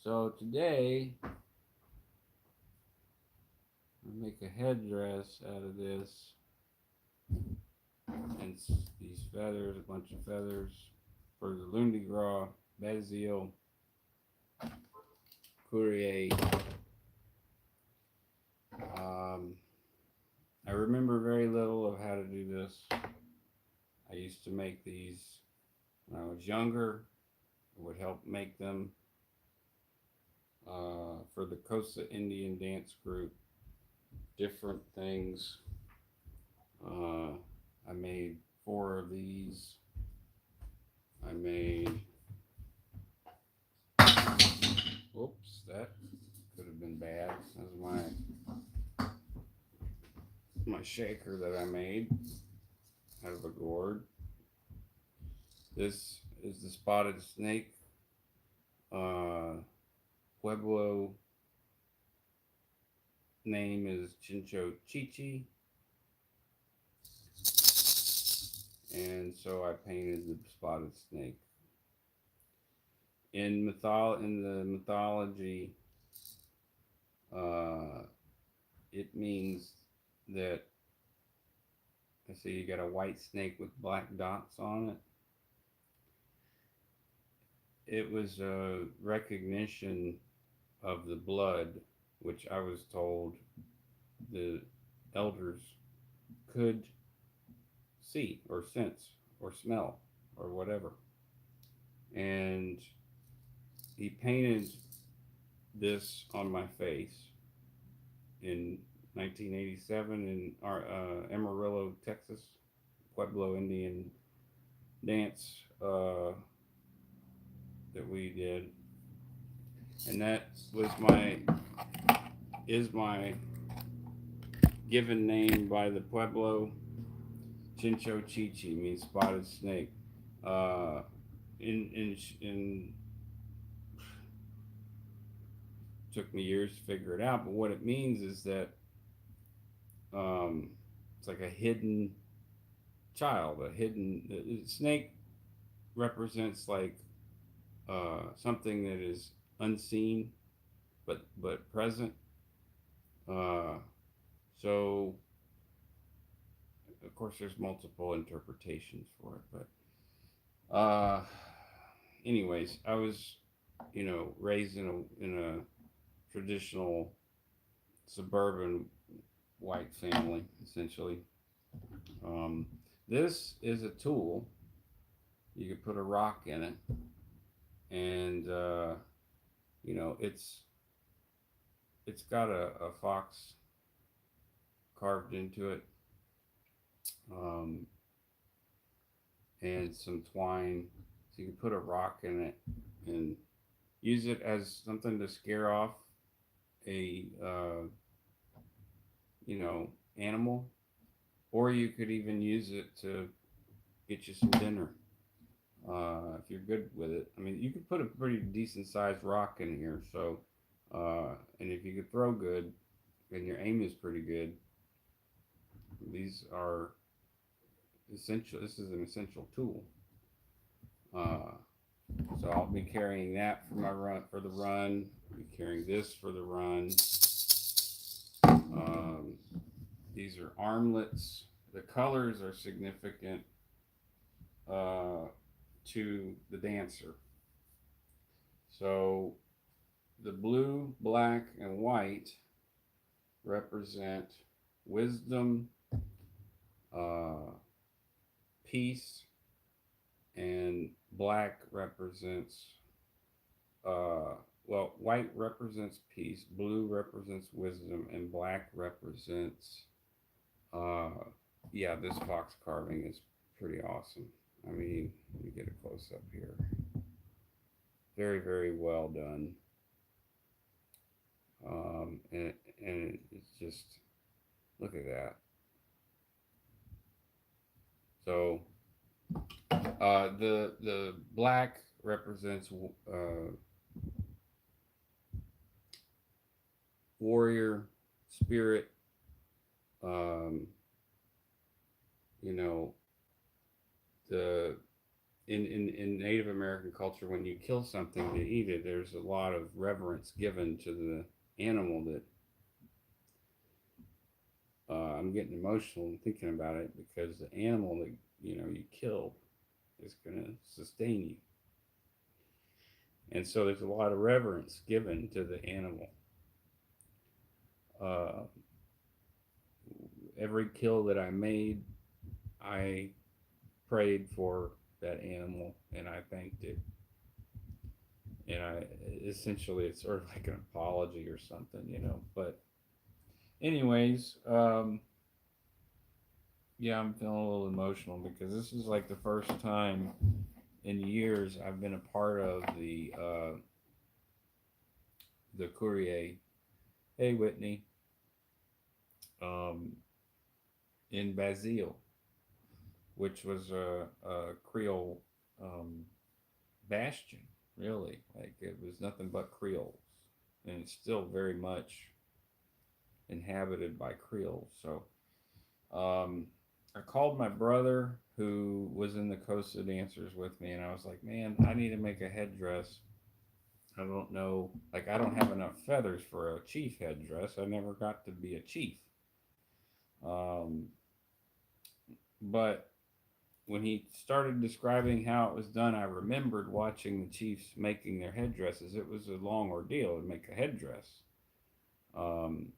So today, I'll make a headdress out of this, and these feathers, a bunch of feathers for the Lundi, Gras, Basil, Courir. Um, I remember very little of how to do this. I used to make these when I was younger. It would help make them for the Kosa Indian dance group. Different things. Uh, I made 4 of these. I made. Oops, that could have been bad. That was my shaker that I made out of a gourd. This is the spotted snake. Pueblo name is Chincho Chichi. And so I painted the spotted snake. In the mythology, it means that I see you got a white snake with black dots on it. It was a recognition of the blood, which I was told the elders could see or sense or smell or whatever. And he painted this on my face in 1987 in Amarillo, Texas, Pueblo Indian dance that we did, and that was is my given name by the Pueblo. Chincho Chichi means spotted snake. In took me years to figure it out, but what it means is that it's like a hidden child, a hidden the snake represents like something that is unseen but present. So of course there's multiple interpretations for it, but anyways, I was raised in a traditional suburban white family essentially. Um, this is a tool. You could put a rock in it, and it's got a fox carved into it, um, and some twine. So you can put a rock in it and use it as something to scare off a animal, or you could even use it to get you some dinner. If you're good with it, I mean, you could put a pretty decent sized rock in here. So, and if you could throw good and your aim is pretty good, these are essential. This is an essential tool. Uh, so I'll be carrying that for my run for the run. I'll be carrying this for the run. These are armlets. The colors are significant to the dancer. So the blue, black, and white represent wisdom, peace, and black represents, white represents peace, blue represents wisdom, and black represents, this fox carving is pretty awesome. I mean, let me get a close up here. Very, very well done. And it's just, look at that. So, the black represents warrior spirit. Um, you know, the in Native American culture, when you kill something to eat it, there's a lot of reverence given to the animal that I'm getting emotional thinking about it, because the animal that you kill is going to sustain you, and so there's a lot of reverence given to the animal. Uh, every kill that I made, I prayed for that animal and I thanked it, and I essentially it's sort of like an apology or something. But anyways, yeah, I'm feeling a little emotional because this is like the first time in years I've been a part of the Courir. Hey, Whitney, um, in Basile, which was a Creole bastion. Really, like it was nothing but Creoles, and it's still very much inhabited by Creoles. So I called my brother who was in the Costa Dancers with me, and I was like, man, I need to make a headdress. I don't know, like, I don't have enough feathers for a chief headdress. I never got to be a chief. Um, but when he started describing how it was done, I remembered watching the chiefs making their headdresses. It was a long ordeal to make a headdress. Um,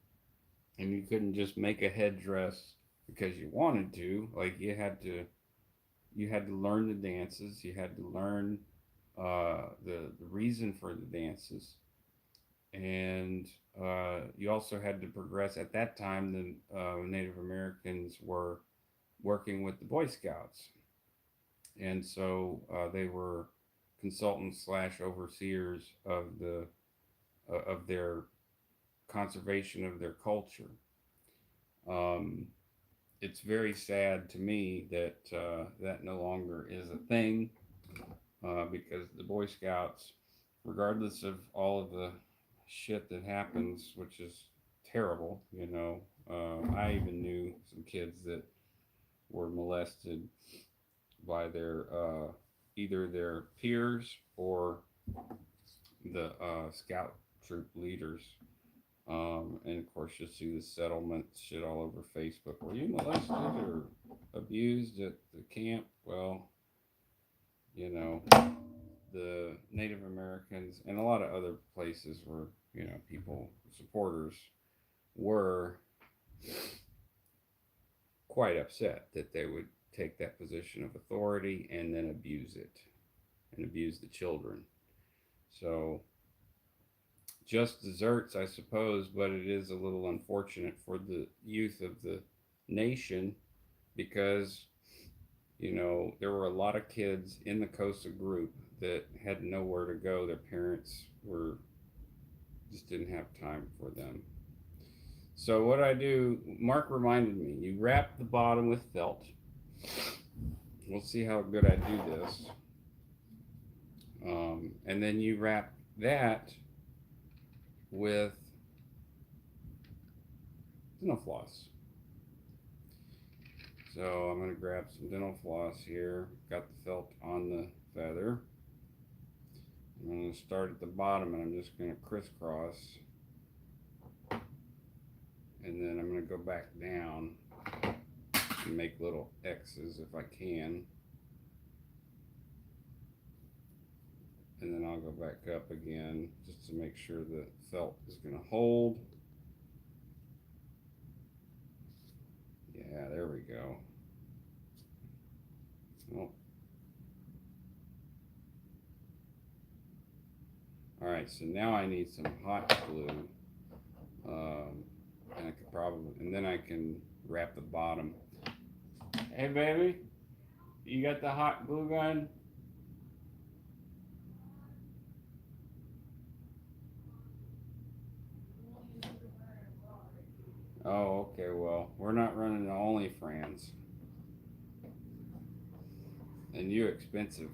and you couldn't just make a headdress because you wanted to. Like, you had to learn the dances. You had to learn the reason for the dances, and you also had to progress. At that time, the Native Americans were working with the Boy Scouts, and so they were consultants slash overseers of their conservation of their culture. Um, it's very sad to me that that no longer is a thing, because the Boy Scouts, regardless of all of the shit that happens, which is terrible. I even knew some kids that were molested by their either their peers or the scout troop leaders. And of course, you'll see the settlement shit all over Facebook. Were you molested or abused at the camp? Well, you know, the Native Americans and a lot of other places where, people, supporters, were quite upset that they would take that position of authority and then abuse it and abuse the children. So, just desserts, I suppose, but it is a little unfortunate for the youth of the nation because, there were a lot of kids in the COSA group that had nowhere to go. Their parents were just didn't have time for them. So what I do, Mark reminded me, you wrap the bottom with felt. We'll see how good I do this. And then you wrap that with dental floss. So I'm going to grab some dental floss here. Got the felt on the feather. I'm going to start at the bottom and I'm just going to crisscross. And then I'm going to go back down and make little X's if I can. And then I'll go back up again just to make sure the felt is going to hold. Yeah, there we go. Oh. All right, so now I need some hot glue. And I could probably, and then I can wrap the bottom. Hey, baby, you got the hot glue gun? Oh, okay, well, we're not running the OnlyFans. And you expensive.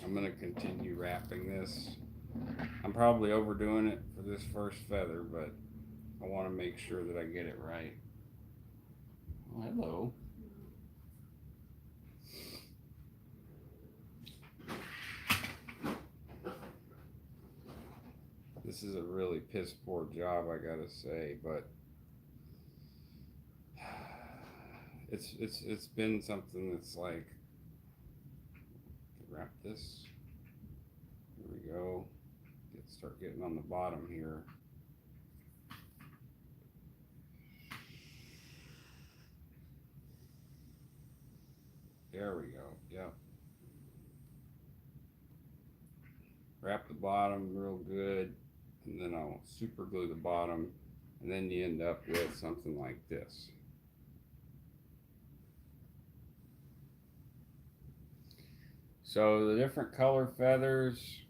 I'm going to continue wrapping this. I'm probably overdoing it for this first feather, but I want to make sure that I get it right. Oh, hello. This is a really piss poor job, I gotta say, but it's been something that's like, wrap this. Here we go. Start getting on the bottom here. There we go. Yep. Wrap the bottom real good, and then I'll super glue the bottom, and then you end up with something like this. So the different color feathers,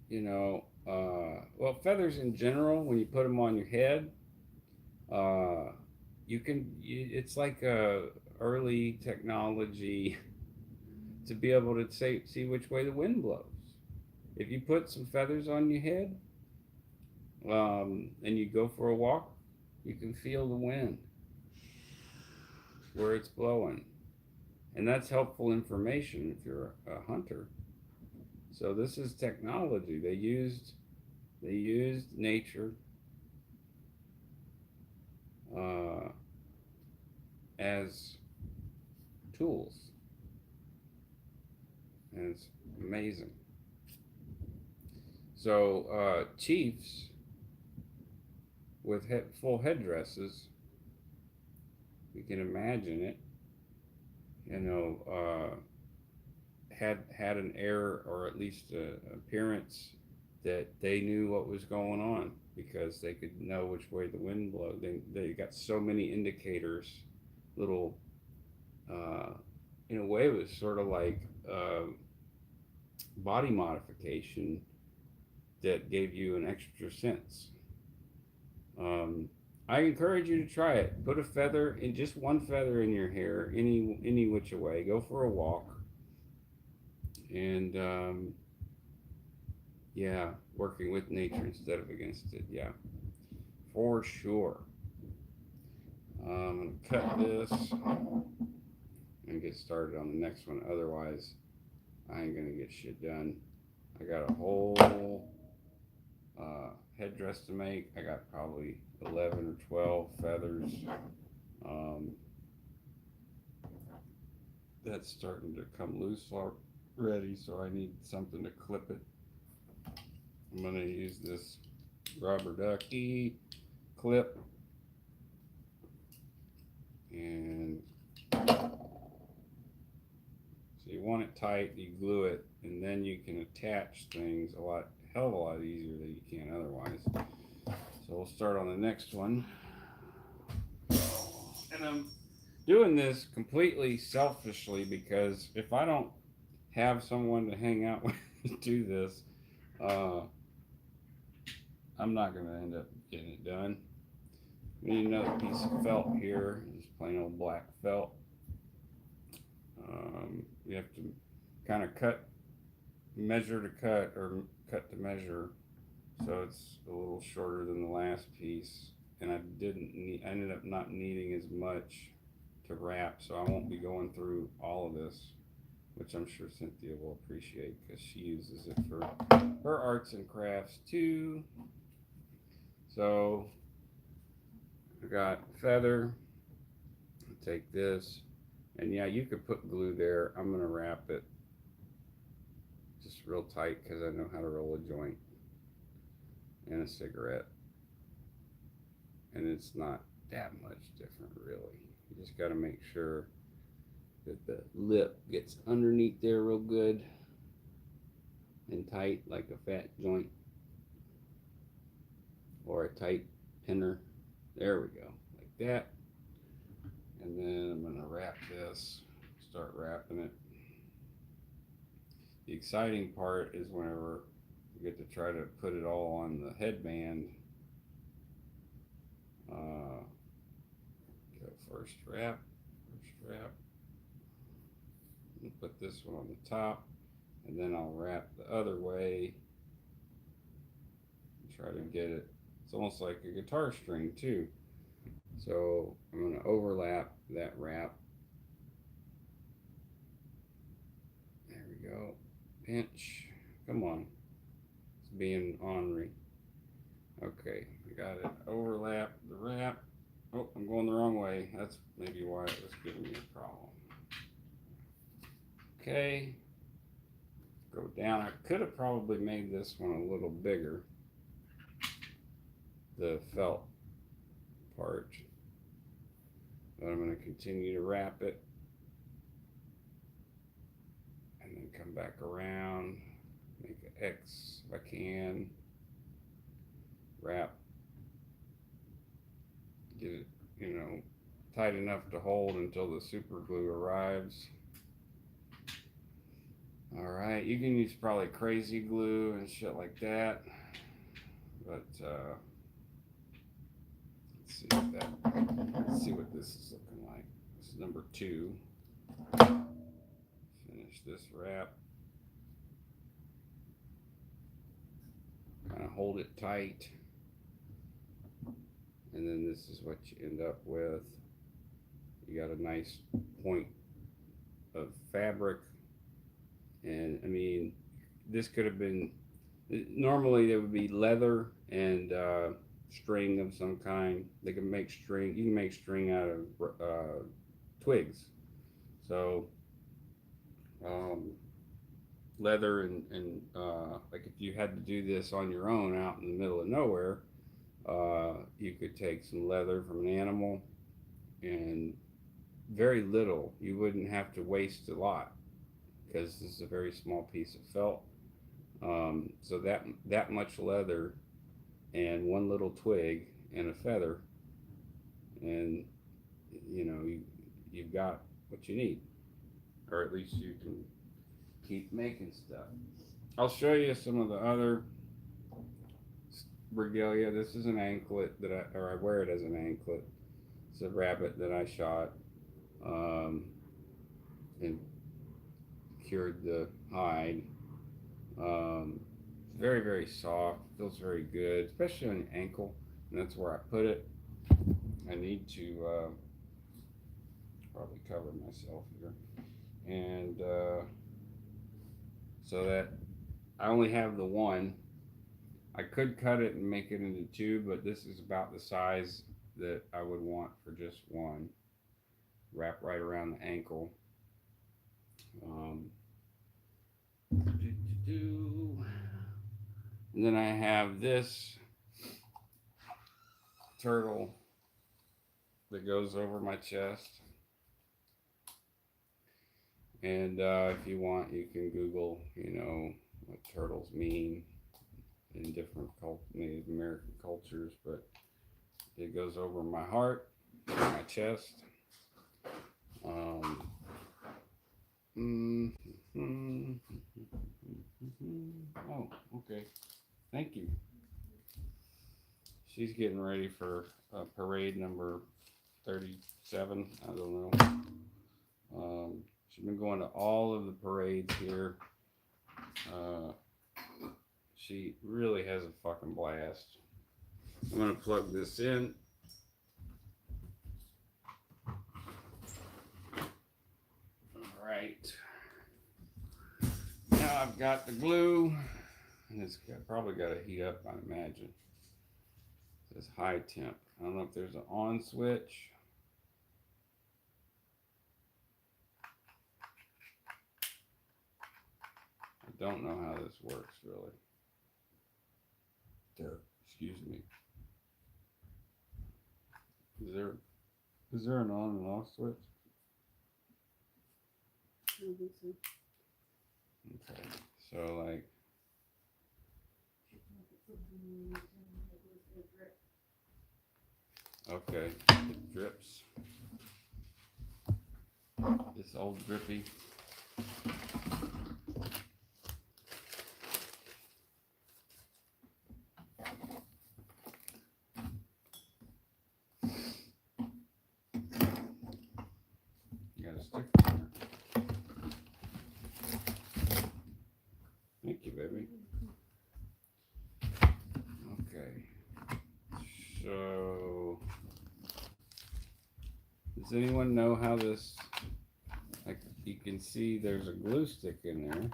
you know, well, feathers in general, when you put them on your head, it's like a early technology to be able to see which way the wind blows. If you put some feathers on your head, and you go for a walk, you can feel the wind where it's blowing. And that's helpful information if you're a hunter. So this is technology. They used nature as tools, and it's amazing. So chiefs with full headdresses, you can imagine it, you know, had an air, or at least an appearance that they knew what was going on, because they could know which way the wind blew. They got so many indicators, little, in a way it was sort of like body modification that gave you an extra sense. I encourage you to try it. Put a feather, in just one feather in your hair, any which way. Go for a walk, and yeah, working with nature instead of against it. Yeah, for sure. I'm gonna cut this and get started on the next one. Otherwise, I ain't gonna get shit done. I got a whole headdress to make. I got probably 11 or 12 feathers. That's starting to come loose already, so I need something to clip it. I'm going to use this rubber ducky clip, and so you want it tight, you glue it, and then you can attach things hell of a lot easier than you can otherwise. So we'll start on the next one. And I'm doing this completely selfishly, because if I don't have someone to hang out with to do this, I'm not going to end up getting it done. We need another piece of felt here, just plain old black felt. You have to kind of measure to cut, or cut to measure, so it's a little shorter than the last piece. And I ended up not needing as much to wrap, so I won't be going through all of this, which I'm sure Cynthia will appreciate, because she uses it for her arts and crafts too. So I got feather. I'll take this, and yeah, you could put glue there. I'm gonna wrap it just real tight, because I know how to roll a joint and a cigarette, and it's not that much different really. You just got to make sure that the lip gets underneath there real good and tight, like a fat joint or a tight pinner. There we go, like that. And then I'm going to wrap this, start wrapping it. The exciting part is whenever you get to try to put it all on the headband. Go first wrap. Put this one on the top, and then I'll wrap the other way and try to get it. It's almost like a guitar string too. So I'm going to overlap that wrap. There we go. Pinch. Come on. As being ornery. Okay, I got it. Overlap the wrap. Oh, I'm going the wrong way. That's maybe why it was giving me a problem. Okay, go down. I could have probably made this one a little bigger, the felt part, but I'm going to continue to wrap it and then come back around, make an X if I can, wrap, get it, tight enough to hold until the super glue arrives. All right, you can use probably crazy glue and shit like that, but let's see what this is looking like. This is number 2. Finish this wrap. Kind of hold it tight, and then this is what you end up with. You got a nice point of fabric. And I mean, this could have been, normally there would be leather and string of some kind. They can make string, you can make string out of twigs. So leather and like if you had to do this on your own out in the middle of nowhere, you could take some leather from an animal and very little. You wouldn't have to waste a lot, because this is a very small piece of felt. So that much leather and one little twig and a feather, and you've got what you need, or at least you can keep making stuff. I'll show you some of the other regalia. This is an anklet that I wear it as an anklet. It's a rabbit that I shot and cured the hide. It's very, very soft, feels very good, especially on the ankle, and that's where I put it. I need to probably cover myself here, and so that I only have the one. I could cut it and make it into 2, but this is about the size that I would want for just one. Wrap right around the ankle. And then I have this turtle that goes over my chest. And if you want, you can Google, what turtles mean in different Native American cultures, but it goes over my heart, my chest. Oh, okay. Thank you. She's getting ready for parade number 37. I don't know. She's been going to all of the parades here. She really has a fucking blast. I'm gonna plug this in. All right. Now I've got the glue, and it's probably got to heat up, I imagine. It says high temp. I don't know if there's an on switch. I don't know how this works really. Excuse me. Is there an on and off switch? I don't think so. Okay, so like. Okay, it drips. This old drippy. You got a stick there. Thank you, baby. Okay. So, does anyone know how this, like you can see there's a glue stick in there.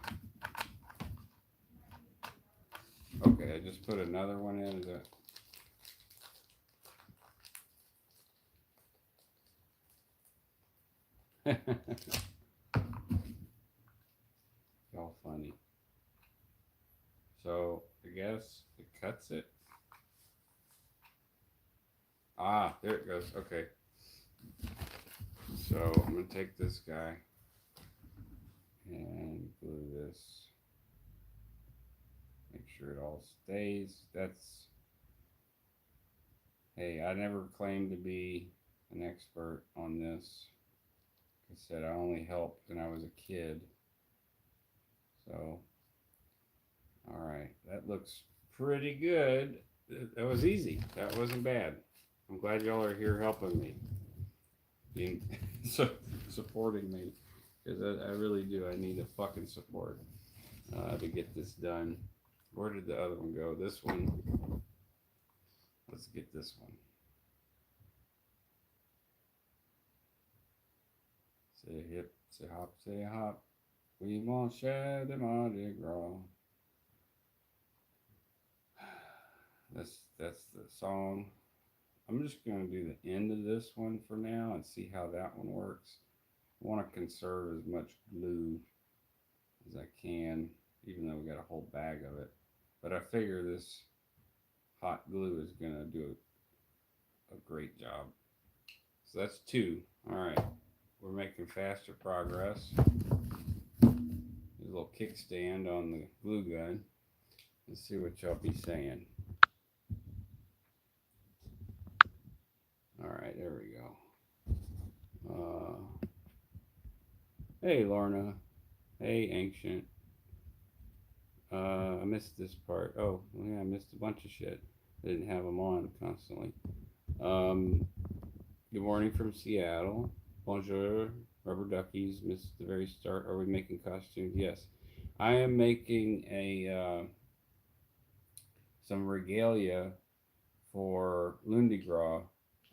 Okay, I just put another one in. Is that all funny? So I guess it cuts it. Ah, there it goes. Okay. So I'm gonna take this guy and glue this. Make sure it all stays. That's, hey, I never claimed to be an expert on this. Like I said, I only helped when I was a kid. So, all right, that looks pretty good. That was easy. That wasn't bad. I'm glad y'all are here helping me, being supporting me, because I really do. I need a fucking support to get this done. Where did the other one go? This one. Let's get this one. Say hip, say hop, say hop. We won't share the Mardi Gras. That's the song. I'm just going to do the end of this one for now and see how that one works. I want to conserve as much glue as I can, even though we got a whole bag of it. But I figure this hot glue is going to do a great job. So that's 2. All right. We're making faster progress. There's a little kickstand on the glue gun. Let's see what y'all be saying. All right, there we go. Hey, Lorna. Hey, Ancient. I missed this part. Oh, well, yeah, I missed a bunch of shit. I didn't have them on constantly. Good morning from Seattle. Bonjour, rubber duckies. Missed the very start. Are we making costumes? Yes. I am making some regalia for Lundi Gras,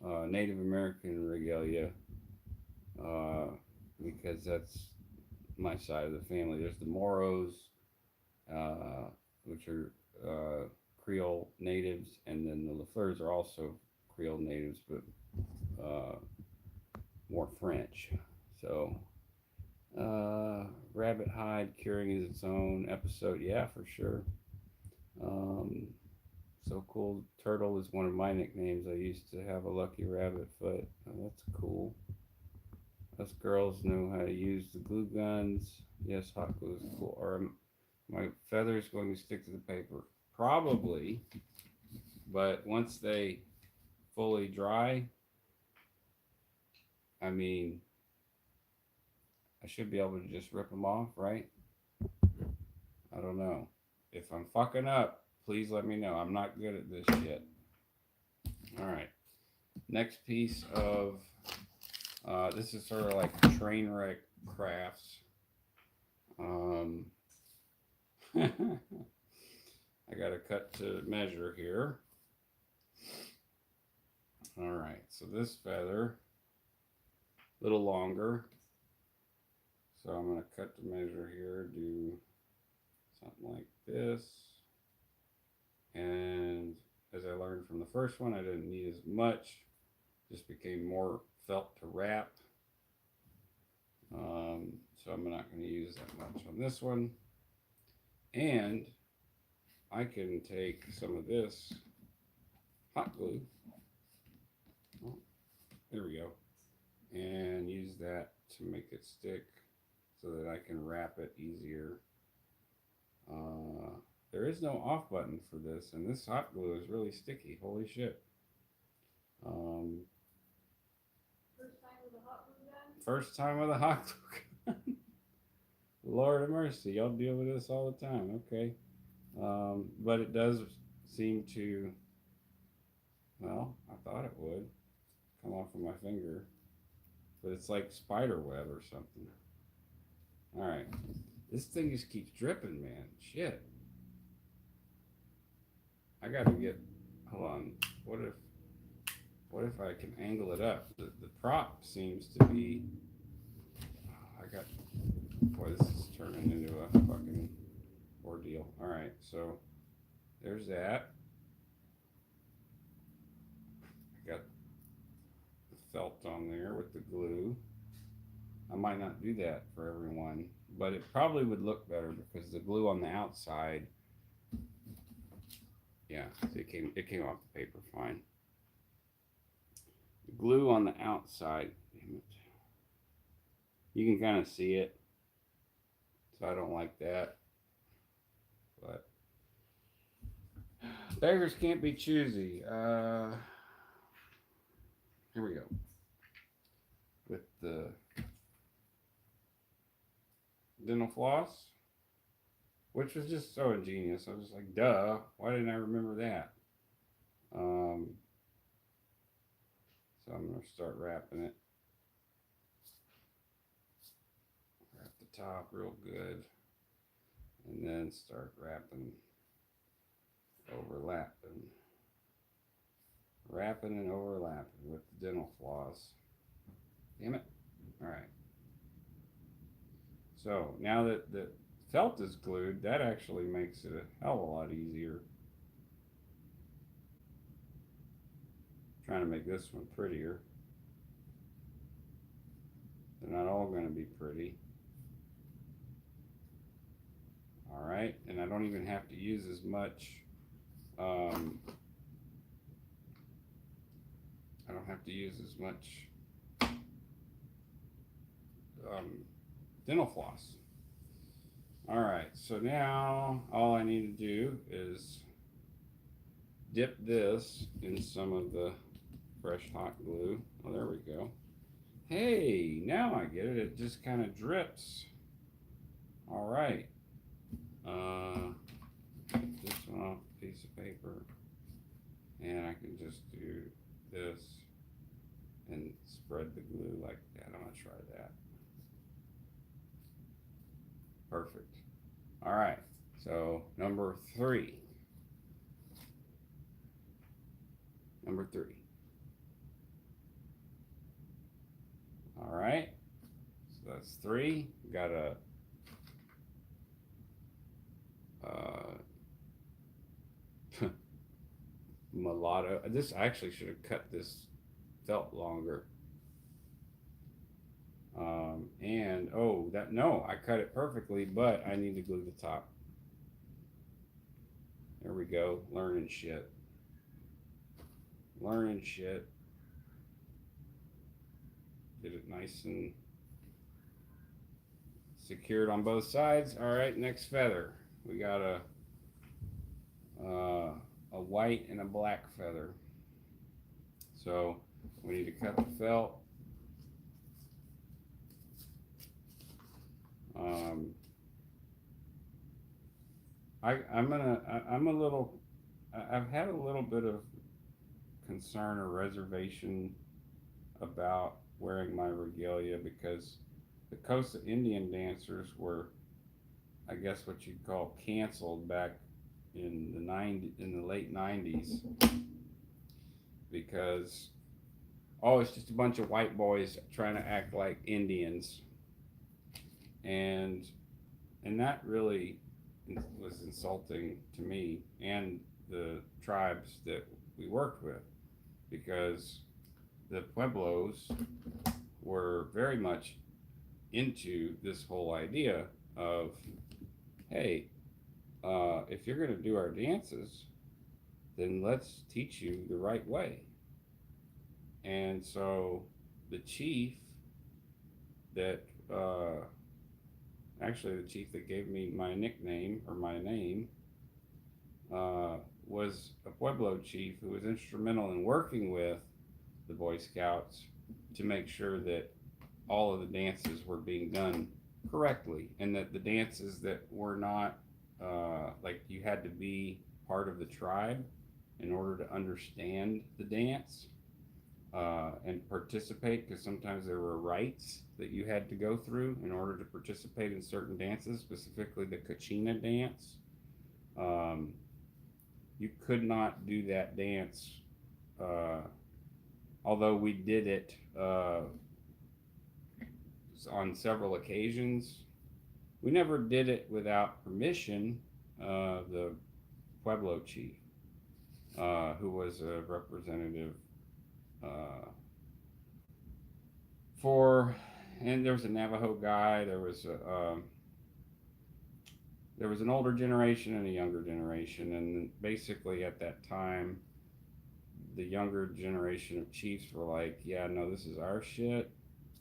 Native American regalia, because that's my side of the family. There's the Moros, which are Creole natives, and then the Lafleurs are also Creole natives, but more French. So, rabbit hide curing is its own episode. Yeah, for sure. So cool. Turtle is one of my nicknames. I used to have a lucky rabbit foot. Oh, that's cool. Us girls know how to use the glue guns. Yes, hot glue is cool. Or my feathers going to stick to the paper? Probably. But once they fully dry, I mean, I should be able to just rip them off, right? I don't know. If I'm fucking up, please let me know. I'm not good at this shit. All right. Next piece of, this is sort of like train wreck crafts. I got to cut to measure here. All right. So this feather, a little longer. So I'm going to cut to measure here, do something like this. And as I learned from the first one, I didn't need as much, just became more felt to wrap. So I'm not going to use that much on this one. And I can take some of this hot glue. Oh, there we go. And use that to make it stick so that I can wrap it easier. There is no off button for this, and this hot glue is really sticky. Holy shit. First time with a hot glue gun? First time with a hot glue gun. Lord of mercy, y'all deal with this all the time. Okay. But it does seem to, well, I thought it would come off of my finger, but it's like spider web or something. All right. This thing just keeps dripping, man. Shit. I gotta get, hold on. What if I can angle it up? The prop seems to be, boy, this is turning into a fucking ordeal. All right, so there's that. I got the felt on there with the glue. I might not do that for everyone, but it probably would look better because the glue on the outside, yeah, it came off the paper fine. The glue on the outside, damn it, you can kind of see it, so I don't like that. But beggars can't be choosy. Here we go with the dental floss, which was just so ingenious. I was just like, duh, why didn't I remember that? So I'm going to start wrapping it. Wrap the top real good. And then start wrapping, overlapping. Wrapping and overlapping with the dental floss. Damn it. Alright. So now that the felt is glued, that actually makes it a hell of a lot easier. Trying to make this one prettier. They're not all going to be pretty. Alright, and I don't even have to use as much I don't have to use as much dental floss. Alright, so now all I need to do is dip this in some of the fresh hot glue. Oh, there we go. Hey, now I get it. It just kind of drips. Alright. Get this one off a piece of paper. And I can just do this and spread the glue like that. I'm going to try that. Perfect. All right. So number 3. Number 3. All right. So that's 3. Got a mulatto. This I actually should have cut this felt longer. And oh, that no, I cut it perfectly, but I need to glue the top. There we go. Learning shit. Learning shit. Get it nice and secured on both sides. All right, next feather. We got a white and a black feather. So we need to cut the felt. I've had a little bit of concern or reservation about wearing my regalia because the Costa Indian dancers were, I guess, what you'd call canceled back in the late 90s because it's just a bunch of white boys trying to act like Indians, and that really was insulting to me and the tribes that we worked with, because the Pueblos were very much into this whole idea of, hey, if you're going to do our dances, then let's teach you the right way. And so the chief that actually the chief that gave me my nickname or my name was a Pueblo chief who was instrumental in working with the Boy Scouts to make sure that all of the dances were being done correctly, and that the dances that were not like you had to be part of the tribe in order to understand the dance and participate, because sometimes there were rites that you had to go through in order to participate in certain dances, specifically the Kachina dance. You could not do that dance, although we did it on several occasions. We never did it without permission. The Pueblo chief, who was a representative for, and there was a Navajo guy. There was an older generation and a younger generation, and basically at that time, the younger generation of chiefs were like, "Yeah, no, this is our shit,"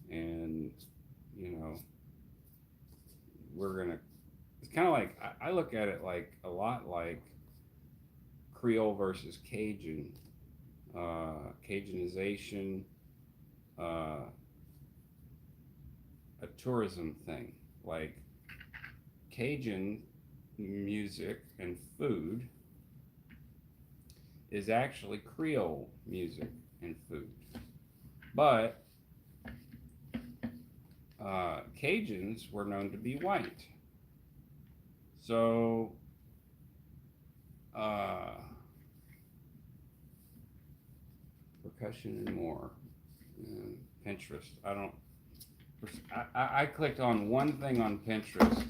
and you know, we're gonna. It's kind of like I look at it like a lot like Creole versus Cajun, Cajunization, a tourism thing. Like Cajun music and food is actually Creole music and food, but Cajuns were known to be white. So percussion and more. Pinterest. I clicked on one thing on Pinterest,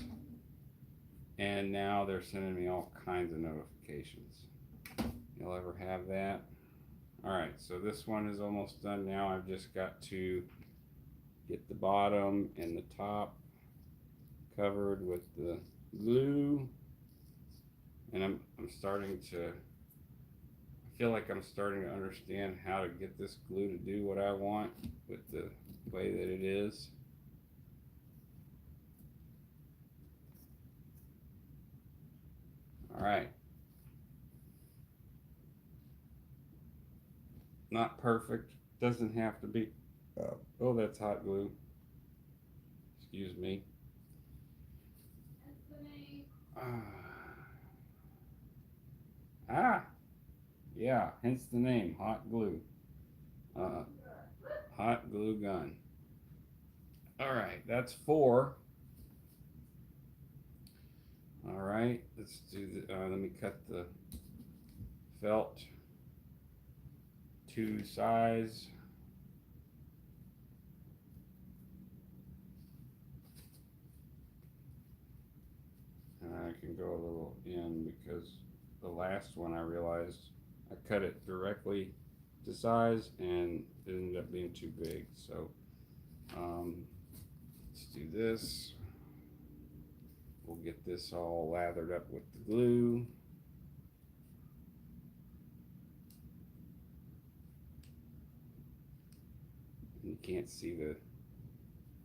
and now they're sending me all kinds of notifications. You'll ever have that? All right, so this one is almost done now. I've just got to get the bottom and the top covered with the glue, and I'm starting to. I feel like I'm starting to understand how to get this glue to do what I want with the way that it is. All right. Not perfect. Doesn't have to be. Oh, that's hot glue. Excuse me. Yeah, hence the name, hot glue. Hot glue gun. All right, that's 4. All right, let's do the, let me cut the felt to size. And I can go a little in because the last one I realized I cut it directly to size and it ended up being too big. So let's do this. We'll get this all lathered up with the glue. You can't see the,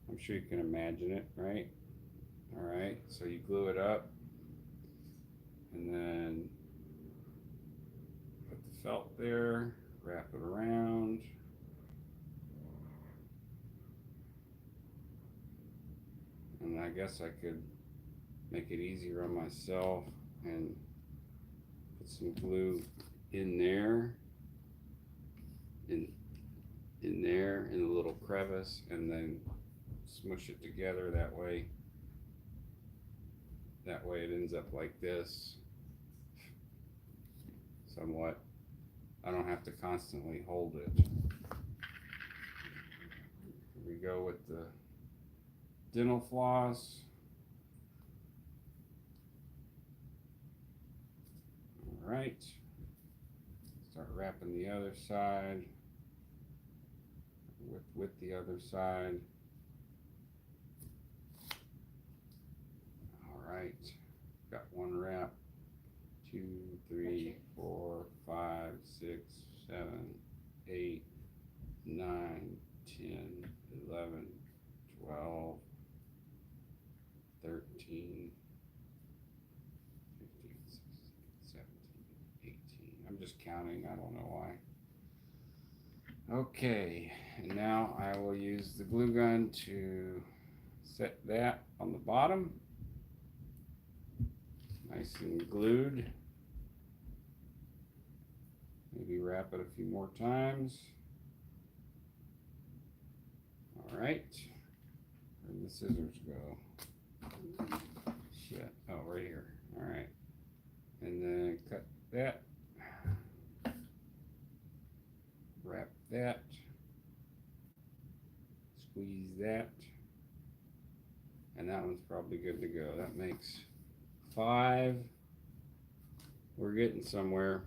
I'm sure you can imagine it, right? All right, so you glue it up and then put the felt there, wrap it around. And I guess I could make it easier on myself and put some glue in there, in there, in the little crevice, and then smush it together that way. That way it ends up like this, somewhat. I don't have to constantly hold it. Here we go with the dental floss. All right. Start wrapping the other side with the other side. All right. Got one wrap. 2, 3, 4, 5, 6, 7, 8, 9, 10, 11, 12, 13, 15, 16, 17, 18. I'm just counting, I don't know why. Okay, and now I will use the glue gun to set that on the bottom. Nice and glued. Maybe wrap it a few more times. All right. Where'd the scissors go? Shit. Oh, right here. All right. And then cut that. Wrap that. Squeeze that. And that one's probably good to go. That makes 5. We're getting somewhere.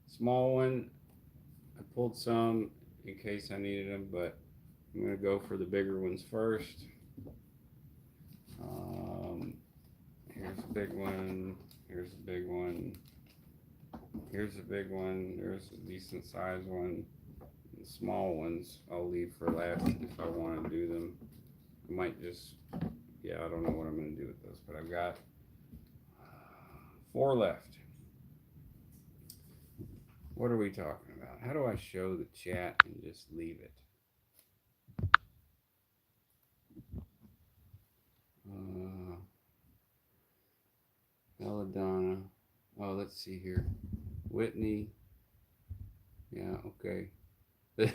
Small one. I pulled some in case I needed them, but I'm gonna go for the bigger ones first. Here's a big one. Here's a big one. Here's a big one. There's a decent sized one. The small ones I'll leave for last if I want to do them. I might just, yeah, I don't know what I'm going to do with those, but I've got 4 left. What are we talking about? How do I show the chat and just leave it? Belladonna. Oh, let's see here. Whitney. Yeah, okay. That's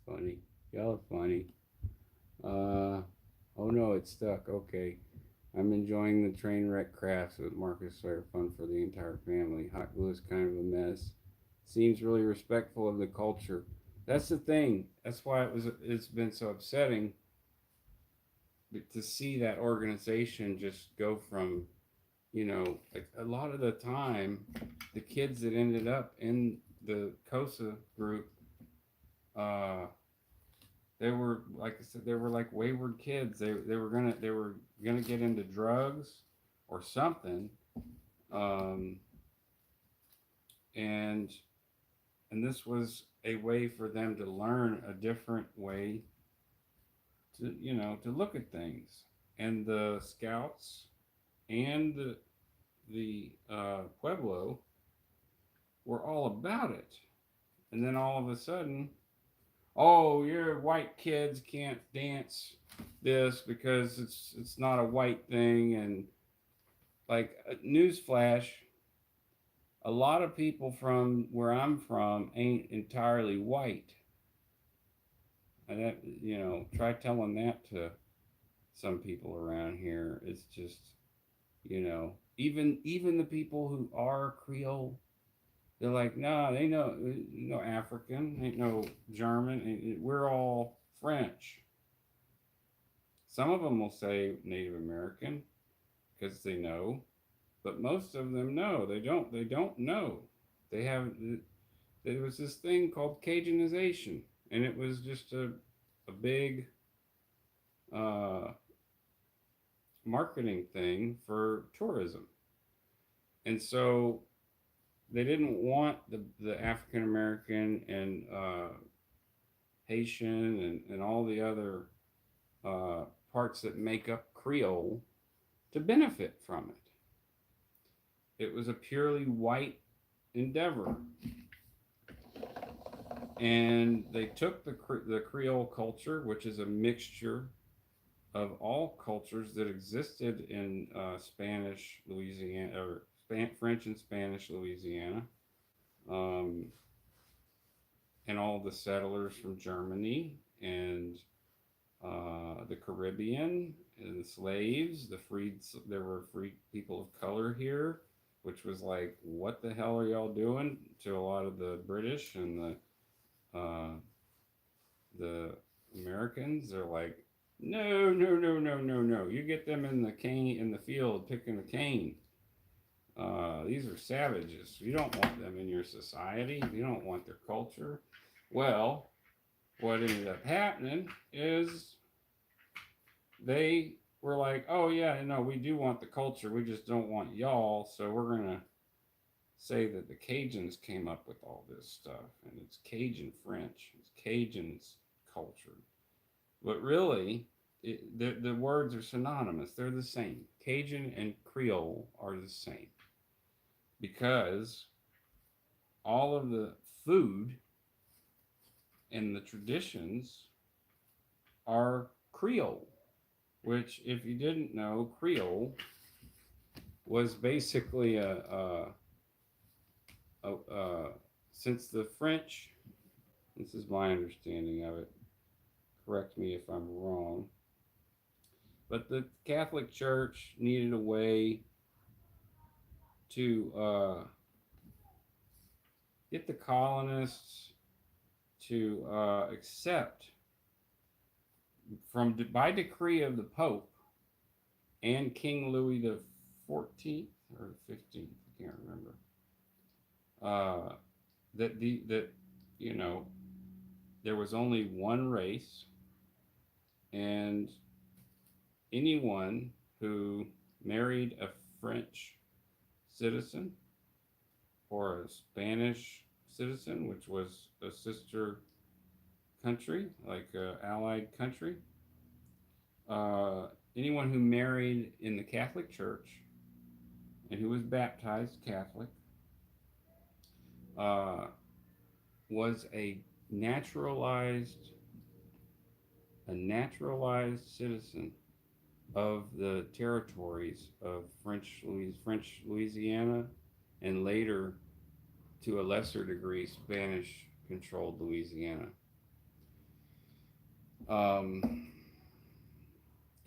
funny. Y'all are funny. Oh no, it's stuck. Okay. I'm enjoying the train wreck crafts with Marcus Sawyer. Fun for the entire family. Hot glue is kind of a mess. Seems really respectful of the culture. That's the thing. That's why it's been so upsetting to see that organization just go from, like a lot of the time, the kids that ended up in the COSA group, they were, like I said, they were like wayward kids. They were gonna get into drugs or something, and this was a way for them to learn a different way to look at things. And the scouts and the Pueblo were all about it. And then all of a sudden, oh, your white kids can't dance this because it's not a white thing. And like, newsflash, a lot of people from where I'm from ain't entirely white. And that, try telling that to some people around here. It's just, even the people who are Creole, they're like, nah, they know, African, ain't no German. We're all French. Some of them will say Native American because they know, but most of them know. They don't. They don't know. They have. There was this thing called Cajunization, and it was just a big marketing thing for tourism. And so they didn't want the African American and Haitian and all the other parts that make up Creole to benefit from it. It was a purely white endeavor. And they took the Creole culture, which is a mixture of all cultures that existed in Spanish Louisiana, or French and Spanish Louisiana, and all the settlers from Germany and the Caribbean and the slaves, there were free people of color here, which was like, what the hell are y'all doing to a lot of the British and the Americans? They're like, no, no, no, no, no, no. You get them in the field picking a cane. These are savages. You don't want them in your society. You don't want their culture. Well, what ended up happening is they were like, oh yeah, no, we do want the culture. We just don't want y'all. So we're gonna say that the Cajuns came up with all this stuff, and it's Cajun French. It's Cajun's culture. But really, the words are synonymous. They're the same. Cajun and Creole are the same. Because all of the food and the traditions are Creole. Which, if you didn't know, Creole was basically since the French, this is my understanding of it, correct me if I'm wrong, but the Catholic Church needed a way to get the colonists to accept, by decree of the Pope and King Louis the 14th, or the 15th, I can't remember. That you know, there was only one race, and anyone who married a French citizen or a Spanish citizen, which was a sister country, like an allied country, anyone who married in the Catholic Church and who was baptized Catholic uh, was naturalized a naturalized citizen of the territories of French Louisiana, and later, to a lesser degree, Spanish controlled Louisiana.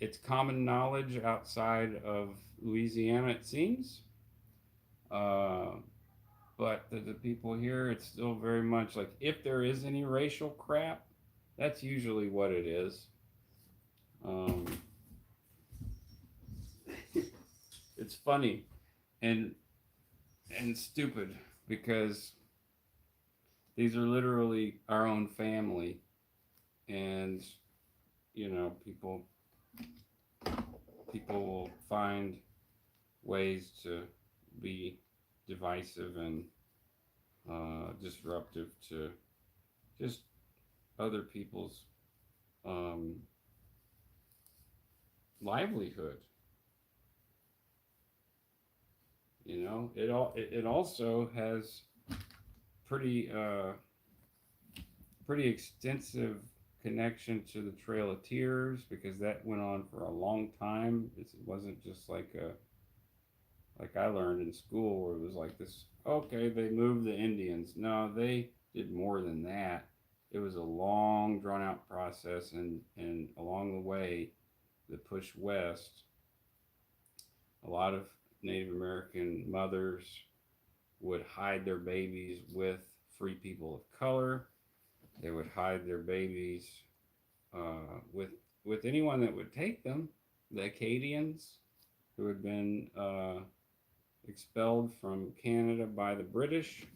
It's common knowledge outside of Louisiana, it seems. But the people here, it's still very much like, if there is any racial crap, that's usually what it is. It's funny and stupid because these are literally our own family, and people will find ways to be divisive and disruptive to just other people's livelihood. It also has pretty extensive connection to the Trail of Tears, because that went on for a long time. It wasn't just like I learned in school, where it was like this, okay, they moved the Indians. No, they did more than that. It was a long, drawn out process, and along the way, the push west, a lot of Native American mothers would hide their babies with free people of color. They would hide their babies with anyone that would take them. The Acadians, who had been expelled from Canada by the British.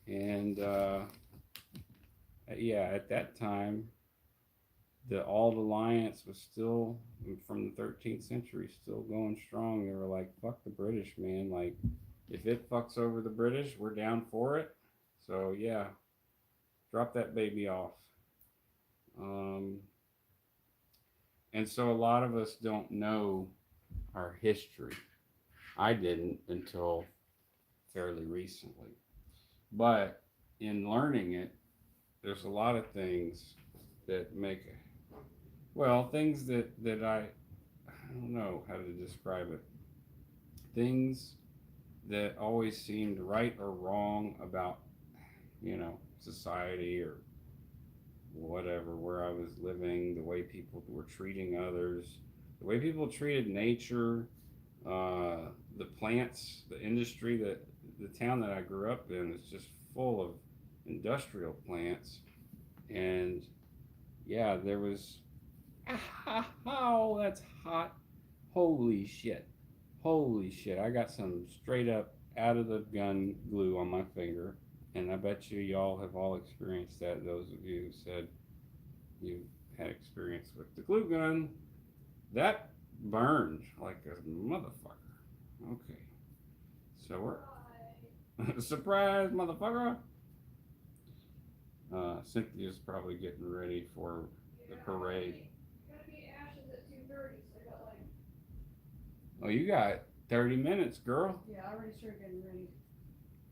And at that time, the Auld Alliance was still, from the 13th century, still going strong. They were like, fuck the British, man. Like, if it fucks over the British, we're down for it. So yeah, drop that baby off. And so a lot of us don't know our history. I didn't until fairly recently. But in learning it, there's a lot of things that make, things that I don't know how to describe it. Things that always seemed right or wrong about, society or whatever, where I was living, the way people were treating others, the way people treated nature, the plants, the industry, that the town that I grew up in is just full of industrial plants. And yeah, there was, oh, that's hot. Holy shit. I got some straight up out of the gun glue on my finger. And I bet y'all have all experienced that. Those of you who said you had experience with the glue gun, that burned like a motherfucker. Okay. So we're surprise, motherfucker. Cynthia's probably getting ready for the parade. Gotta be ashes at 2:30, so I got like. Oh, you got 30 minutes, girl. Yeah, I already started getting ready.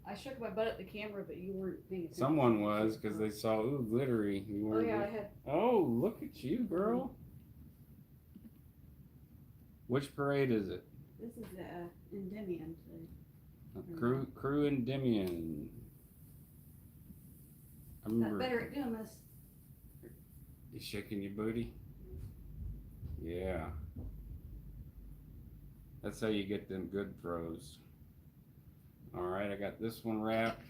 I shook my butt at the camera, but you weren't paying attention. Someone was, because they saw, ooh, glittery. You weren't. Oh yeah, I had. Oh, look at you, girl. Which parade is it? This is Endymion. Crew Endymion. I remember. Got better at doing this. You shaking your booty? Yeah. That's how you get them good throws. Alright, I got this one wrapped.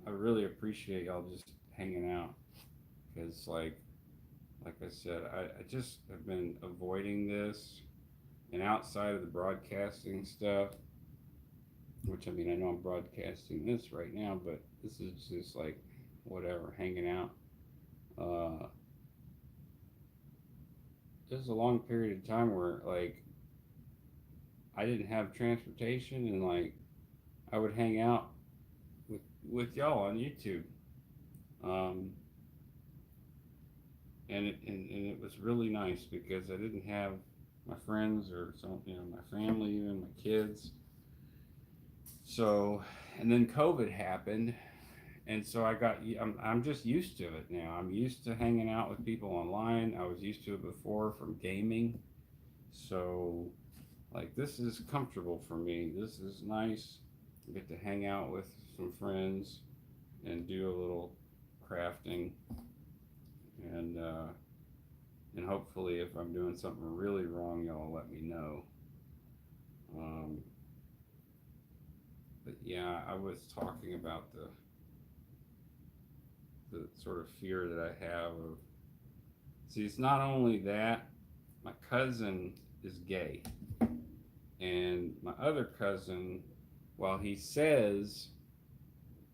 I really appreciate y'all just hanging out. Because, like I said, I just have been avoiding this. And outside of the broadcasting stuff, which I mean, I know I'm broadcasting this right now, but this is just like whatever, hanging out. Uh, there's a long period of time where like I didn't have transportation, and like I would hang out with y'all on YouTube. Um, and it was really nice because I didn't have my friends or some, my family, even my kids. So, and then COVID happened, and so I'm just used to it now. I'm used to hanging out with people online. I was used to it before from gaming. So, like, this is comfortable for me. This is nice. I get to hang out with some friends and do a little crafting, and hopefully, if I'm doing something really wrong, y'all let me know. Um, but yeah, I was talking about the sort of fear that I have of. See, it's not only that my cousin is gay, and my other cousin, while he says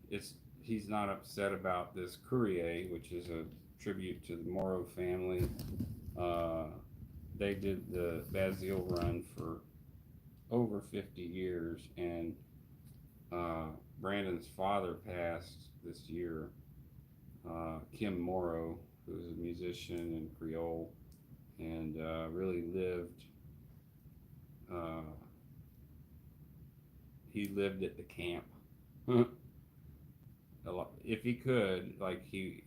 it's he's not upset about this Courir, which is a tribute to the Morrow family. Uh, they did the Basile run for over 50 years, and Brandon's father passed this year. Kim Morrow, who's a musician and Creole, and really lived. Uh, he lived at the camp. A lot, if he could, like he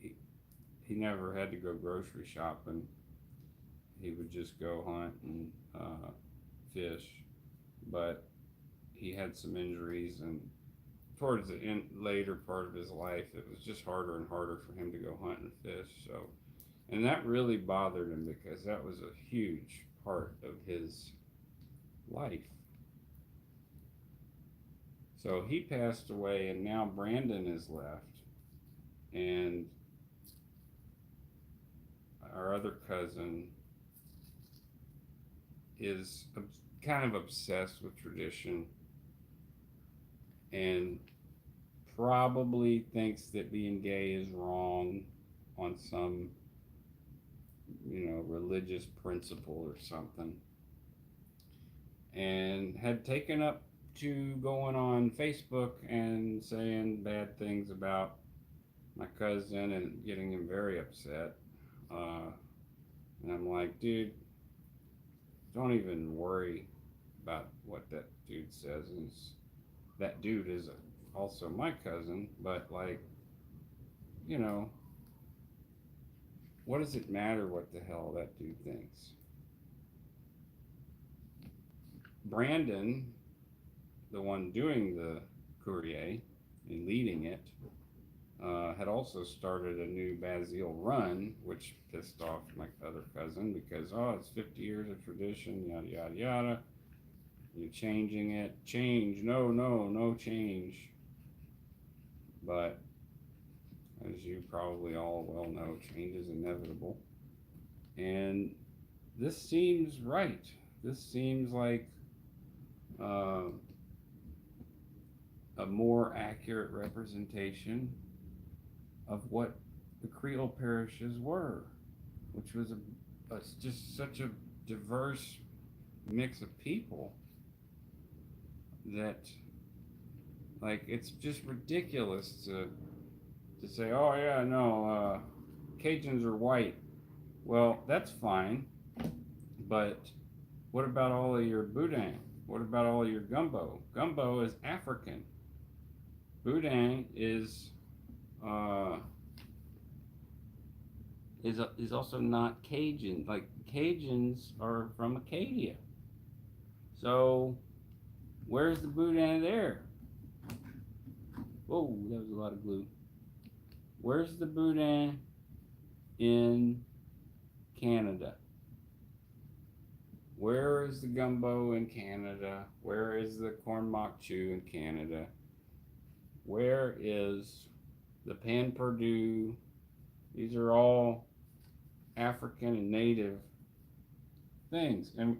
never had to go grocery shopping. He would just go hunt and fish, but he had some injuries, and towards the later part of his life, it was just harder and harder for him to go hunt and fish. So, and that really bothered him because that was a huge part of his life. So he passed away, and now Brandon is left, and our other cousin is kind of obsessed with tradition and probably thinks that being gay is wrong on some, religious principle or something. And had taken up to going on Facebook and saying bad things about my cousin and getting him very upset. And I'm like, dude, don't even worry about what that dude says. And that dude is also my cousin, but like, you know, what does it matter what the hell that dude thinks? Brandon, the one doing the Courir and leading it, had also started a new Basile run, which pissed off my other cousin because, it's 50 years of tradition, yada, yada, yada. You're changing it. Change. No, no, no change. But as you probably all well know, change is inevitable. And this seems right. This seems like a more accurate representation of what the Creole parishes were, which was just such a diverse mix of people that, like, it's just ridiculous to say, oh yeah, no, Cajuns are white. Well, that's fine, but what about all of your boudin? What about all of your gumbo? Gumbo is African. Boudin is also not Cajun. Like, Cajuns are from Acadia. So where's the boudin there? Whoa, that was a lot of glue. Where's the boudin in Canada? Where is the gumbo in Canada? Where is the corn mok chew in Canada? Where is the pan perdue? These are all African and native things. And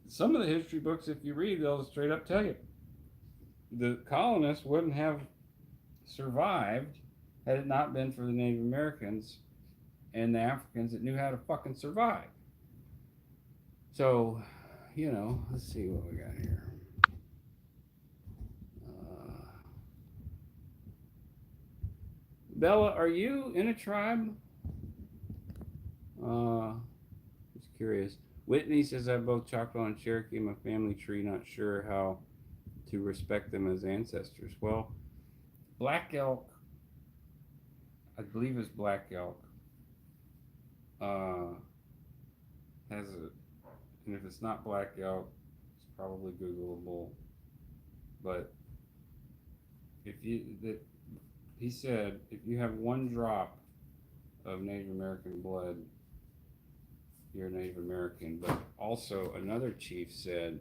some of the history books, if you read, they'll straight up tell you the colonists wouldn't have survived had it not been for the Native Americans and the Africans that knew how to fucking survive. So, let's see what we got here. Bella, are you in a tribe? Just curious. Whitney says I have both Choctaw and Cherokee in my family tree, not sure how to respect them as ancestors. Well, Black Elk, I believe it's Black Elk, has a, and if it's not Black Elk, it's probably Googleable. But he said if you have one drop of Native American blood, you're Native American. But also another chief said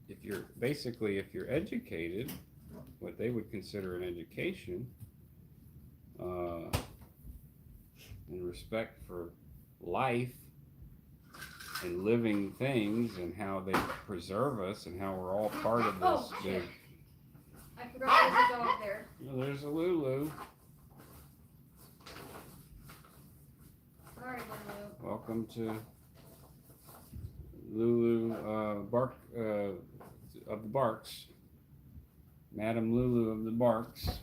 if you're educated, what they would consider an education, and respect for life and living things and how they preserve us and how we're all part of this big. I forgot there's a dog there. Well, there's a Lulu. Sorry, Lulu. Welcome to Lulu Bark of the Barks. Madam Lulu of the Barks.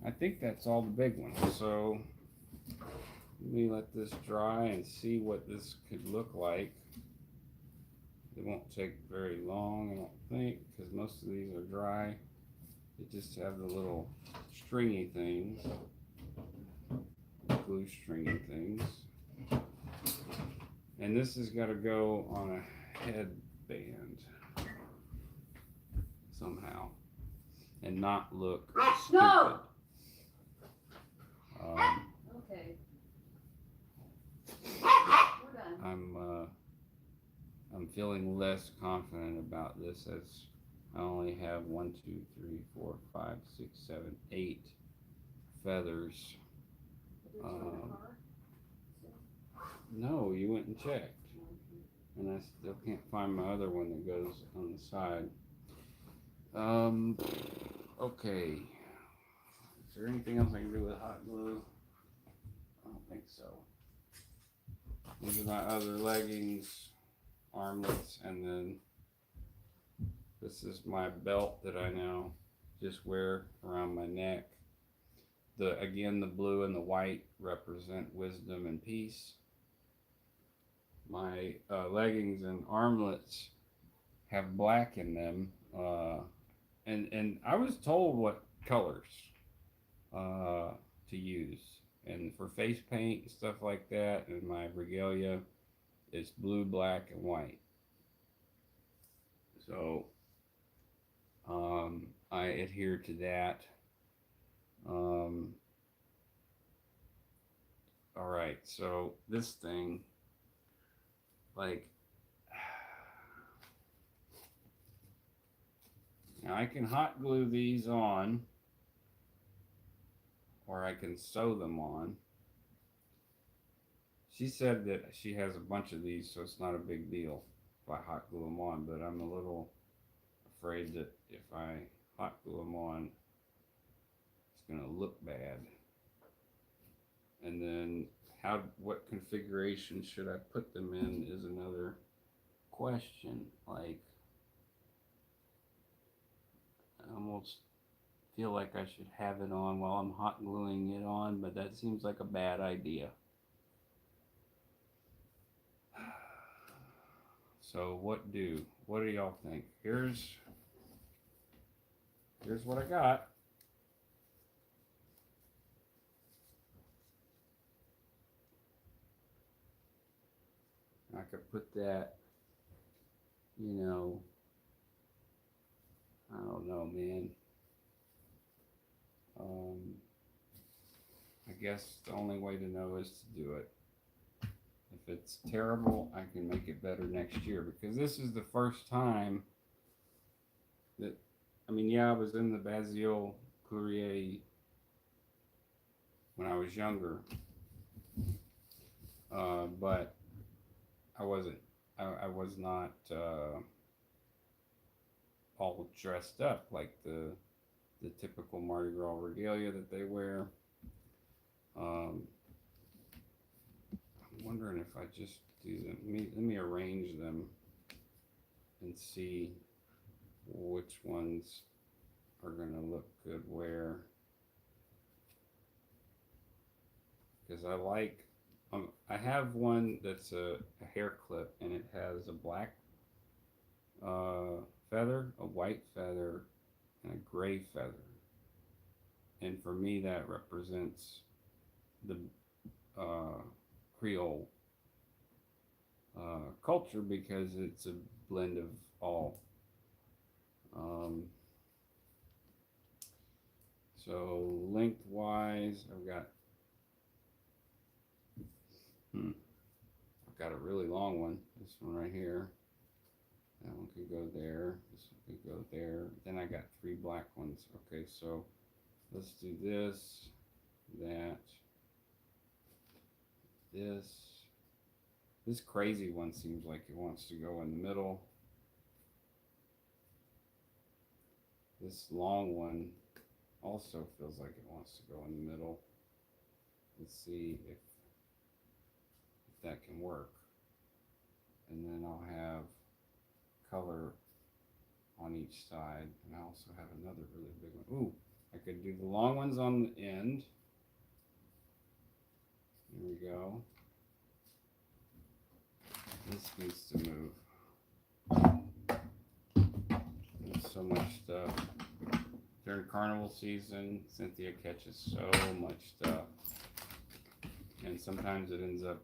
I think that's all the big ones. So let me let this dry and see what this could look like. It won't take very long, I don't think, because most of these are dry. They just have the little stringy things, glue stringy things. And this has got to go on a headband somehow and not look stupid. No! Okay. We're done. I'm feeling less confident about this as I only have 1, 2, 3, 4, 5, 6, 7, 8 feathers. No, you went and checked. And I still can't find my other one that goes on the side. Okay. Is there anything else I can do with hot glue? I don't think so. These are my other leggings, armlets, and then this is my belt that I now just wear around my neck. Again, the blue and the white represent wisdom and peace. My leggings and armlets have black in them, and I was told what colors to use. And for face paint and stuff like that, and my regalia, it's blue, black, and white. So I adhere to that. All right, so this thing, like, now I can hot glue these on, or I can sew them on. She said that she has a bunch of these, so it's not a big deal if I hot glue them on, but I'm a little afraid that if I hot glue them on, it's gonna look bad. And then what configuration should I put them in is another question. Like, I almost feel like I should have it on while I'm hot gluing it on, but that seems like a bad idea. So what do y'all think? Here's what I got. I could put that, I don't know, man. I guess the only way to know is to do it. If it's terrible, I can make it better next year, because this is the first time that, I was in the Basile Courir when I was younger, but I wasn't I was not all dressed up like the typical Mardi Gras regalia that they wear. Um, I'm wondering if I just do them. Let me arrange them and see which ones are gonna look good where. Because I have one that's a hair clip and it has a black feather, a white feather, and a gray feather. And for me, that represents the Creole culture because it's a blend of all. Um, so lengthwise, I've got a really long one. This one right here. That one could go there. This one could go there. Then I got 3 black ones. Okay, so let's do this, that, this. This crazy one seems like it wants to go in the middle. This long one also feels like it wants to go in the middle. Let's see if that can work. And then I'll have color on each side. And I also have another really big one. Ooh, I could do the long ones on the end. Here we go. This needs to move. There's so much stuff. During carnival season, Cynthia catches so much stuff. And sometimes it ends up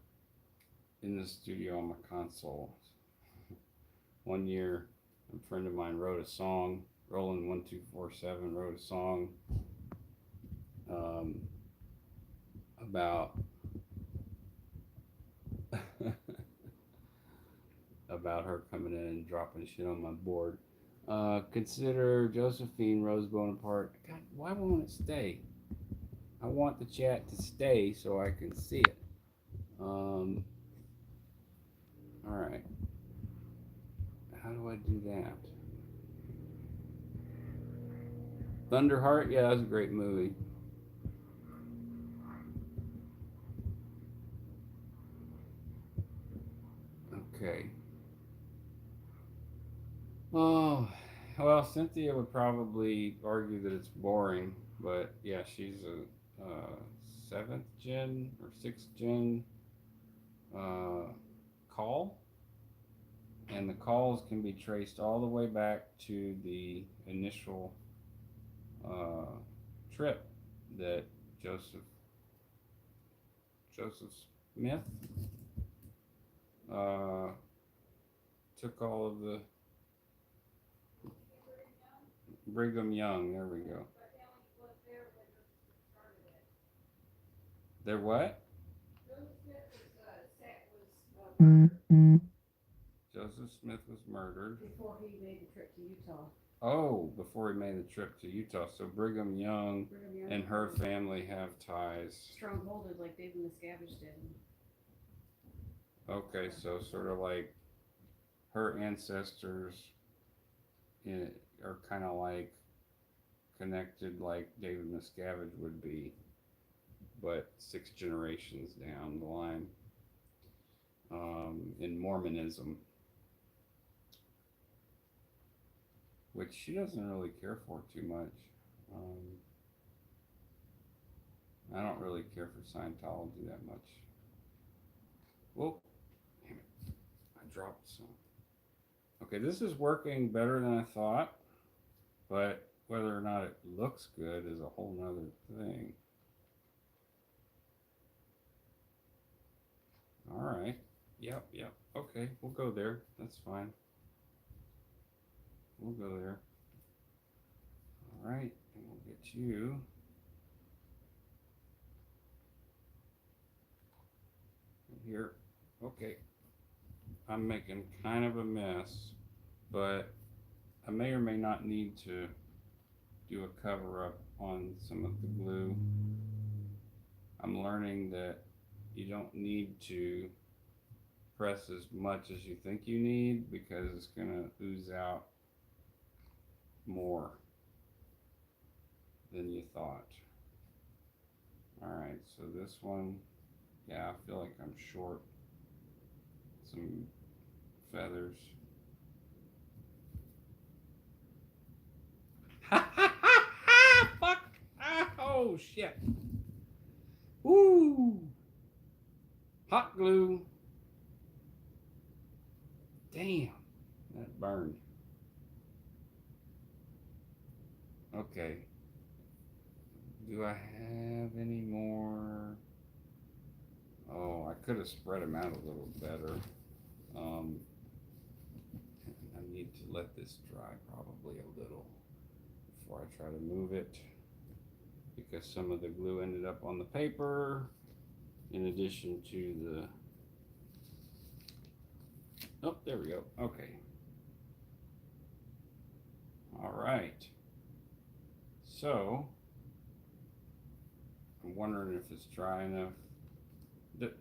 in the studio on my console. One year, a friend of mine wrote a song. Roland 1247 wrote a song about about her coming in and dropping shit on my board. Consider Josephine Rose Bonaparte. God, why won't it stay? I want the chat to stay so I can see it. All right. How do I do that? Thunderheart? Yeah, that was a great movie. Okay. Oh, well, Cynthia would probably argue that it's boring, but yeah, she's a 7th gen or 6th gen call, and the calls can be traced all the way back to the initial trip that Joseph Smith took all of the Brigham Young. There we go. They're what? Joseph Smith was murdered. Before he made the trip to Utah. Oh, before he made the trip to Utah. So Brigham Young and her family have ties. Strongholded like David Miscavige did. Okay, so sort of like her ancestors are kind of like connected like David Miscavige would be, but 6 generations down the line in Mormonism, which she doesn't really care for too much. I don't really care for Scientology that much. Whoa, damn it, I dropped some. Okay, this is working better than I thought, but whether or not it looks good is a whole nother thing. All right. Yep. Okay, we'll go there. That's fine. We'll go there. All right, and we'll get you. Here. Okay. I'm making kind of a mess, but I may or may not need to do a cover up on some of the glue. I'm learning that you don't need to press as much as you think you need because it's gonna ooze out more than you thought. Alright, so this one, yeah, I feel like I'm short some feathers. Fuck! Oh shit! Woo! Hot glue. Damn, that burned. Okay. Do I have any more? Oh, I could have spread them out a little better. I need to let this dry probably a little before I try to move it because some of the glue ended up on the paper in addition to the... Oh, there we go. Okay. All right. So, I'm wondering if it's dry enough.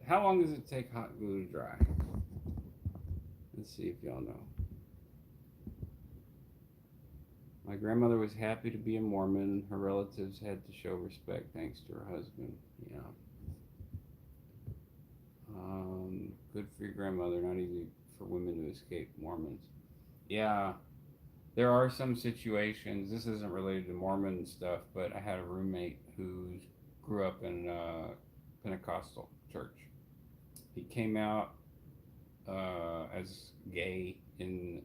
How long does it take hot glue to dry? Let's see if y'all know. My grandmother was happy to be a Mormon. Her relatives had to show respect thanks to her husband. Yeah. Good for your grandmother. Not easy for women to escape Mormons. Yeah. There are some situations, this isn't related to Mormon stuff, but I had a roommate who grew up in a Pentecostal church. He came out as gay in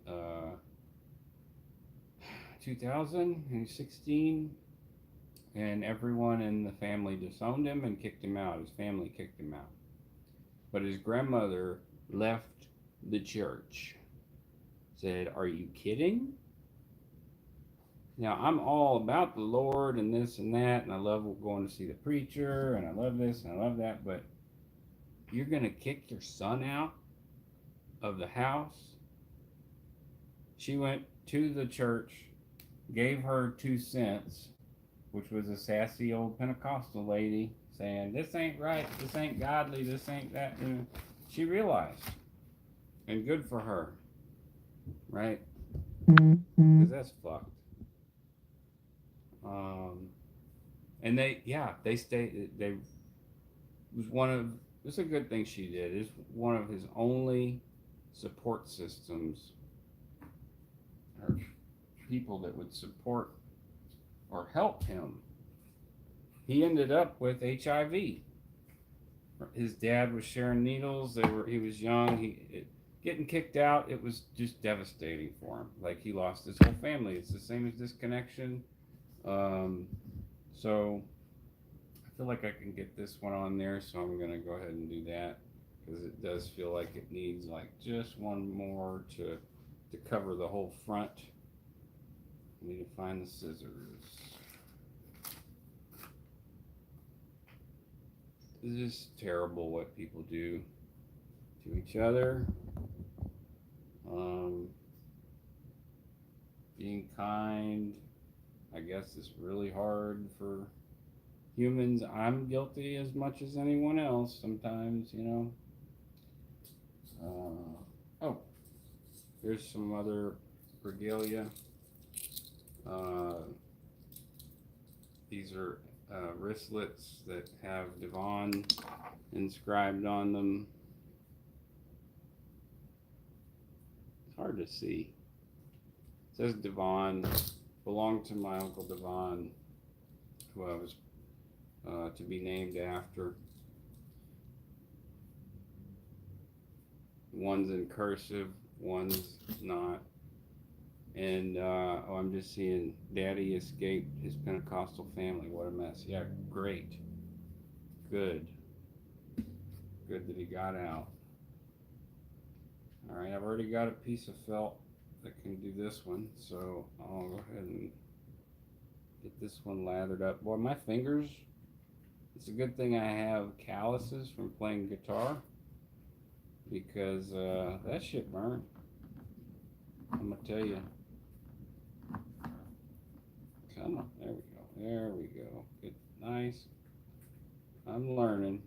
2016, and everyone in the family disowned him and kicked him out. His family kicked him out. But his grandmother left the church. Said, "Are you kidding? Now, I'm all about the Lord and this and that, and I love going to see the preacher, and I love this and I love that, but you're going to kick your son out of the house?" She went to the church, gave her 2 cents, which was a sassy old Pentecostal lady saying, "This ain't right, this ain't godly, this ain't that." And she realized, and good for her, right? Because that's fucked. And they stayed. They was one of. It's a good thing she did. It's one of his only support systems, or people that would support or help him. He ended up with HIV. His dad was sharing needles. He was young. Getting kicked out. It was just devastating for him. Like he lost his whole family. It's the same as disconnection. So I feel like I can get this one on there, so I'm gonna go ahead and do that because it does feel like it needs like just one more to cover the whole front. I need to find the scissors. It's just terrible what people do to each other. Being kind, I guess, is really hard for humans. I'm guilty as much as anyone else sometimes, you know. Oh, here's some other regalia. These are wristlets that have Devon inscribed on them. It's hard to see. It says Devon, belonged to my Uncle Devon, who I was to be named after. One's in cursive, one's not. And I'm just seeing Daddy escaped his Pentecostal family. What a mess. Yeah, great. Good. Good that he got out. Alright, I've already got a piece of felt that can do this one, so I'll go ahead and get this one lathered up. Boy, my fingers, it's a good thing I have calluses from playing guitar, because that shit burned. I'm gonna tell you. Come on, there we go. There we go. Good, nice. I'm learning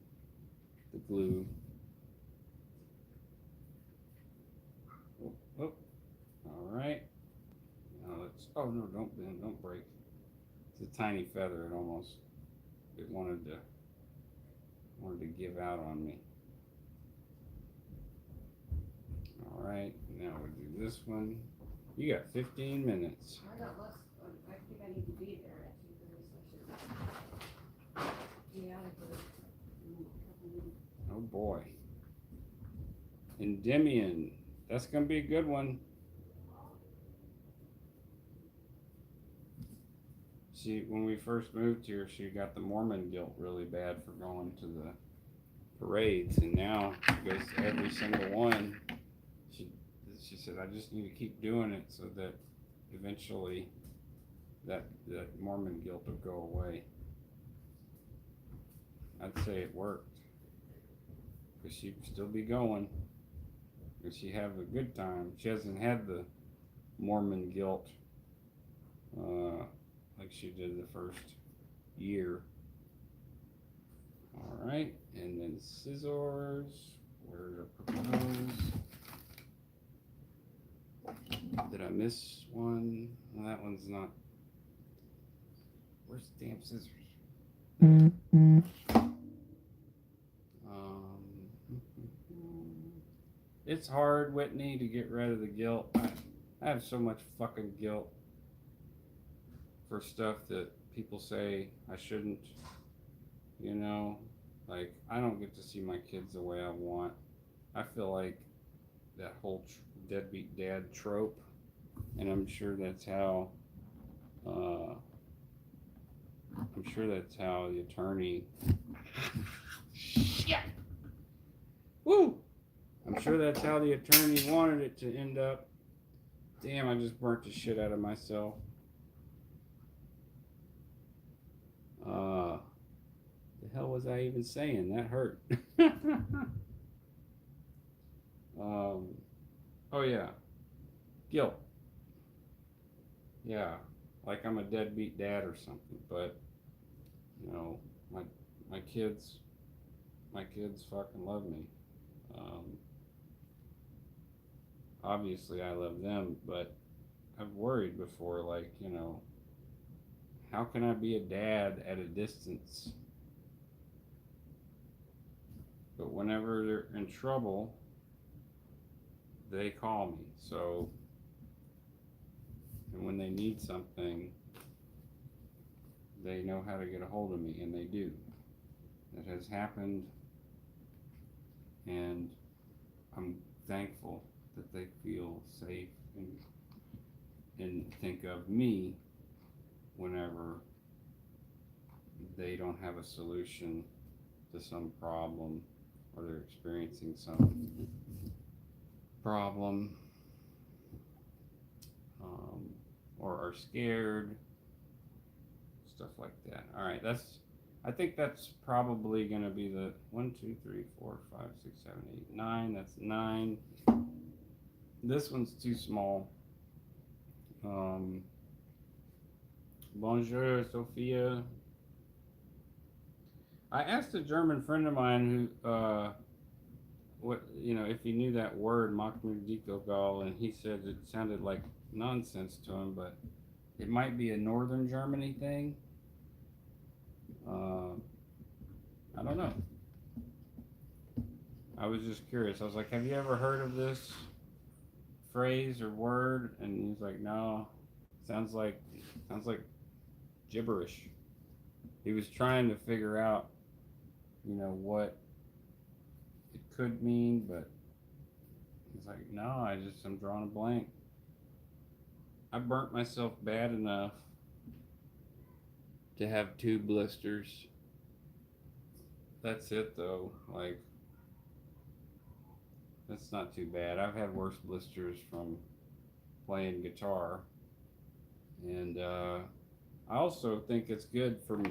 the glue. Oh no, don't bend, don't break. It's a tiny feather. It wanted to give out on me. All right, now we'll do this one. You got 15 minutes. I got less. I think I need to be there at 2:30, so I should be out of here. in a couple minutes. Oh boy. Endymion. That's gonna be a good one. When we first moved here, she got the Mormon guilt really bad for going to the parades, and now she goes to every single one. She said, I just need to keep doing it so that eventually that Mormon guilt will go away. I'd say it worked, because she'd still be going, and she'd have a good time. She hasn't had the Mormon guilt like she did the first year. All right, and then scissors. Where to propose? Did I miss one? Well, that one's not. Where's the damn scissors? It's hard, Whitney, to get rid of the guilt. I have so much fucking guilt for stuff that people say I shouldn't. You know, like I don't get to see my kids the way I want. I feel like that whole deadbeat dad trope, and I'm sure that's how the attorney. Shit. Woo! I'm sure that's how the attorney wanted it to end up. Damn, I just burnt the shit out of myself. The hell was I even saying? That hurt. Oh yeah, guilt. Yeah, like I'm a deadbeat dad or something. But you know, my kids fucking love me. Obviously, I love them, but I've worried before, like, you know, how can I be a dad at a distance? But whenever they're in trouble, they call me. So, and when they need something, they know how to get a hold of me, and they do. It has happened, and I'm thankful that they feel safe and think of me whenever they don't have a solution to some problem, or they're experiencing some problem, or are scared, stuff like that. All right, I think that's probably going to be the 1, 2, 3, 4, 5, 6, 7, 8, 9. That's 9. This one's too small. Bonjour, Sophia. I asked a German friend of mine who, if he knew that word, Machmudikogal, and he said it sounded like nonsense to him, but it might be a Northern Germany thing. I don't know. I was just curious. I was like, have you ever heard of this phrase or word? And he's like, no. Sounds like gibberish. He was trying to figure out, what it could mean, but he's like, no, I'm drawing a blank. I burnt myself bad enough to have 2 blisters. That's it though. Like, that's not too bad. I've had worse blisters from playing guitar. And I also think it's good for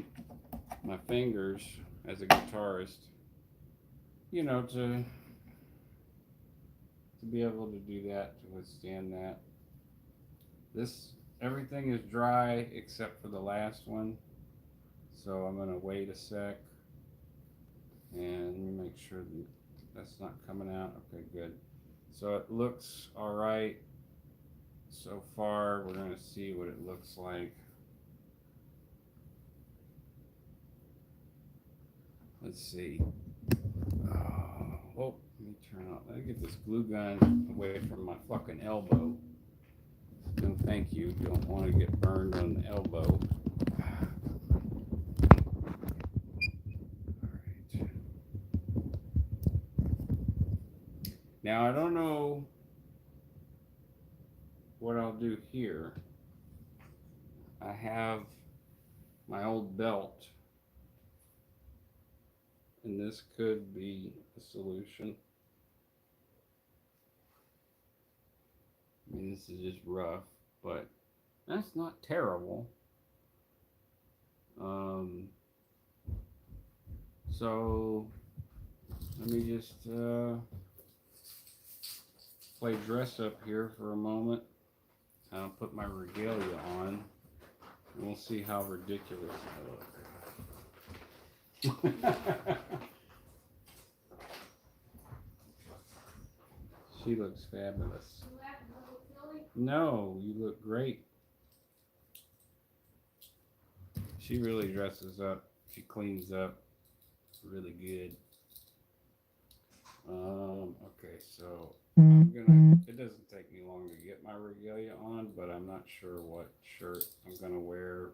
my fingers as a guitarist, to be able to do that, to withstand that. Everything is dry except for the last one. So I'm going to wait a sec and let me make sure that's not coming out. Okay, good. So it looks all right so far. We're going to see what it looks like. Let's see. Oh, let me turn off. Let me get this glue gun away from my fucking elbow. No, thank you. Don't want to get burned on the elbow. Alright. Now, I don't know what I'll do here. I have my old belt, and this could be a solution. I mean, this is just rough, but that's not terrible. So let me just play dress up here for a moment. I'll put my regalia on, and we'll see how ridiculous I look. She looks fabulous. You laughing a little silly? No, you look great. She really dresses up. She cleans up really good. Okay, so it doesn't take me long to get my regalia on, but I'm not sure what shirt I'm gonna wear.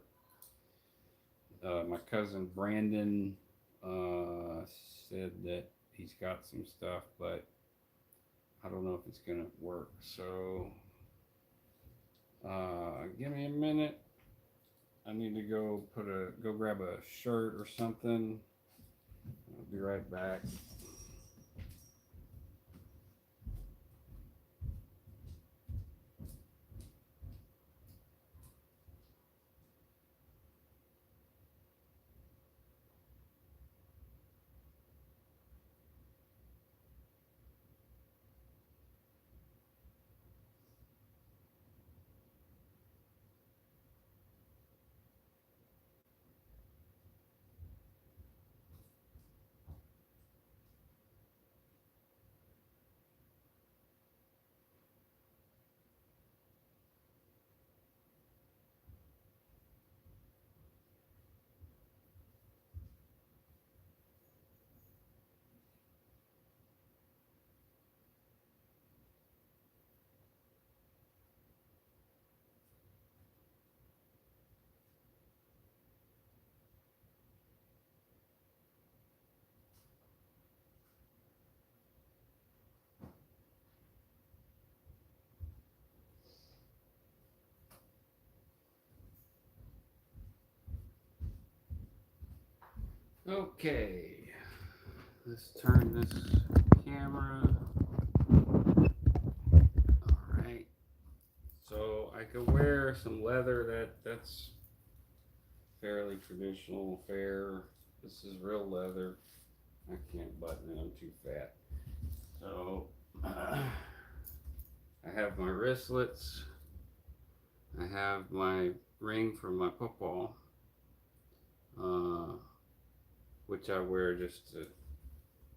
My cousin Brandon said that he's got some stuff, but I don't know if it's gonna work. So give me a minute. I need to go grab a shirt or something. I'll be right back. Okay, let's turn this camera. All right, so I could wear some leather. That's fairly traditional fare. This is real leather. I can't button it. I'm too fat. So I have my wristlets. I have my ring from my football. Which I wear just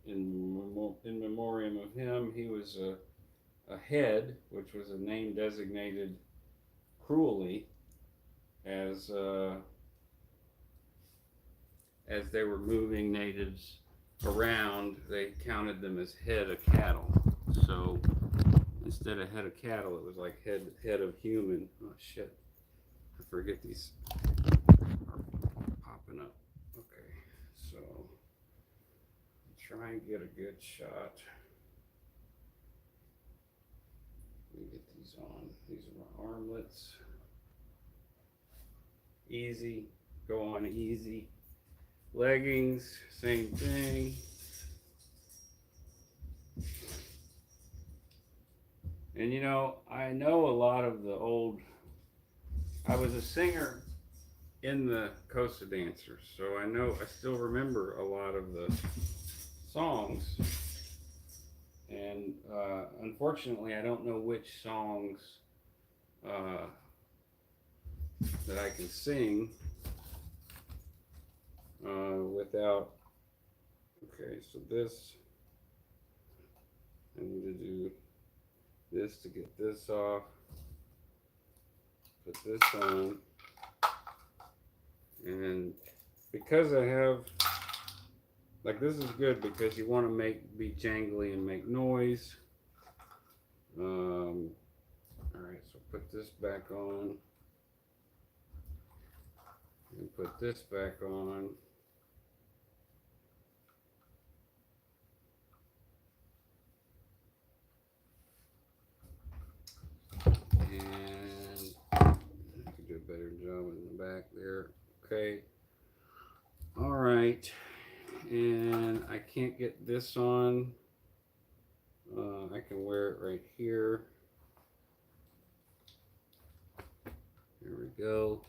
in memoriam of him. He was a head, which was a name designated cruelly as they were moving natives around. They counted them as head of cattle. So instead of head of cattle, it was like head of human. Oh shit! I forget these are popping up. So try and get a good shot. Let me get these on. These are my armlets. Easy, go on easy. Leggings, same thing. And you know, I know a lot of the old, I was a singer in the Costa Dancers, so I still remember a lot of the songs, and unfortunately I don't know which songs that I can sing without. Okay, so this, I need to do this to get this off. put this on. And because I have, like, this is good because you want to be jangly and make noise. Alright, so put this back on. And put this back on. And I could do a better job in the back there. Okay. Alright. And I can't get this on. I can wear it right here. There we go.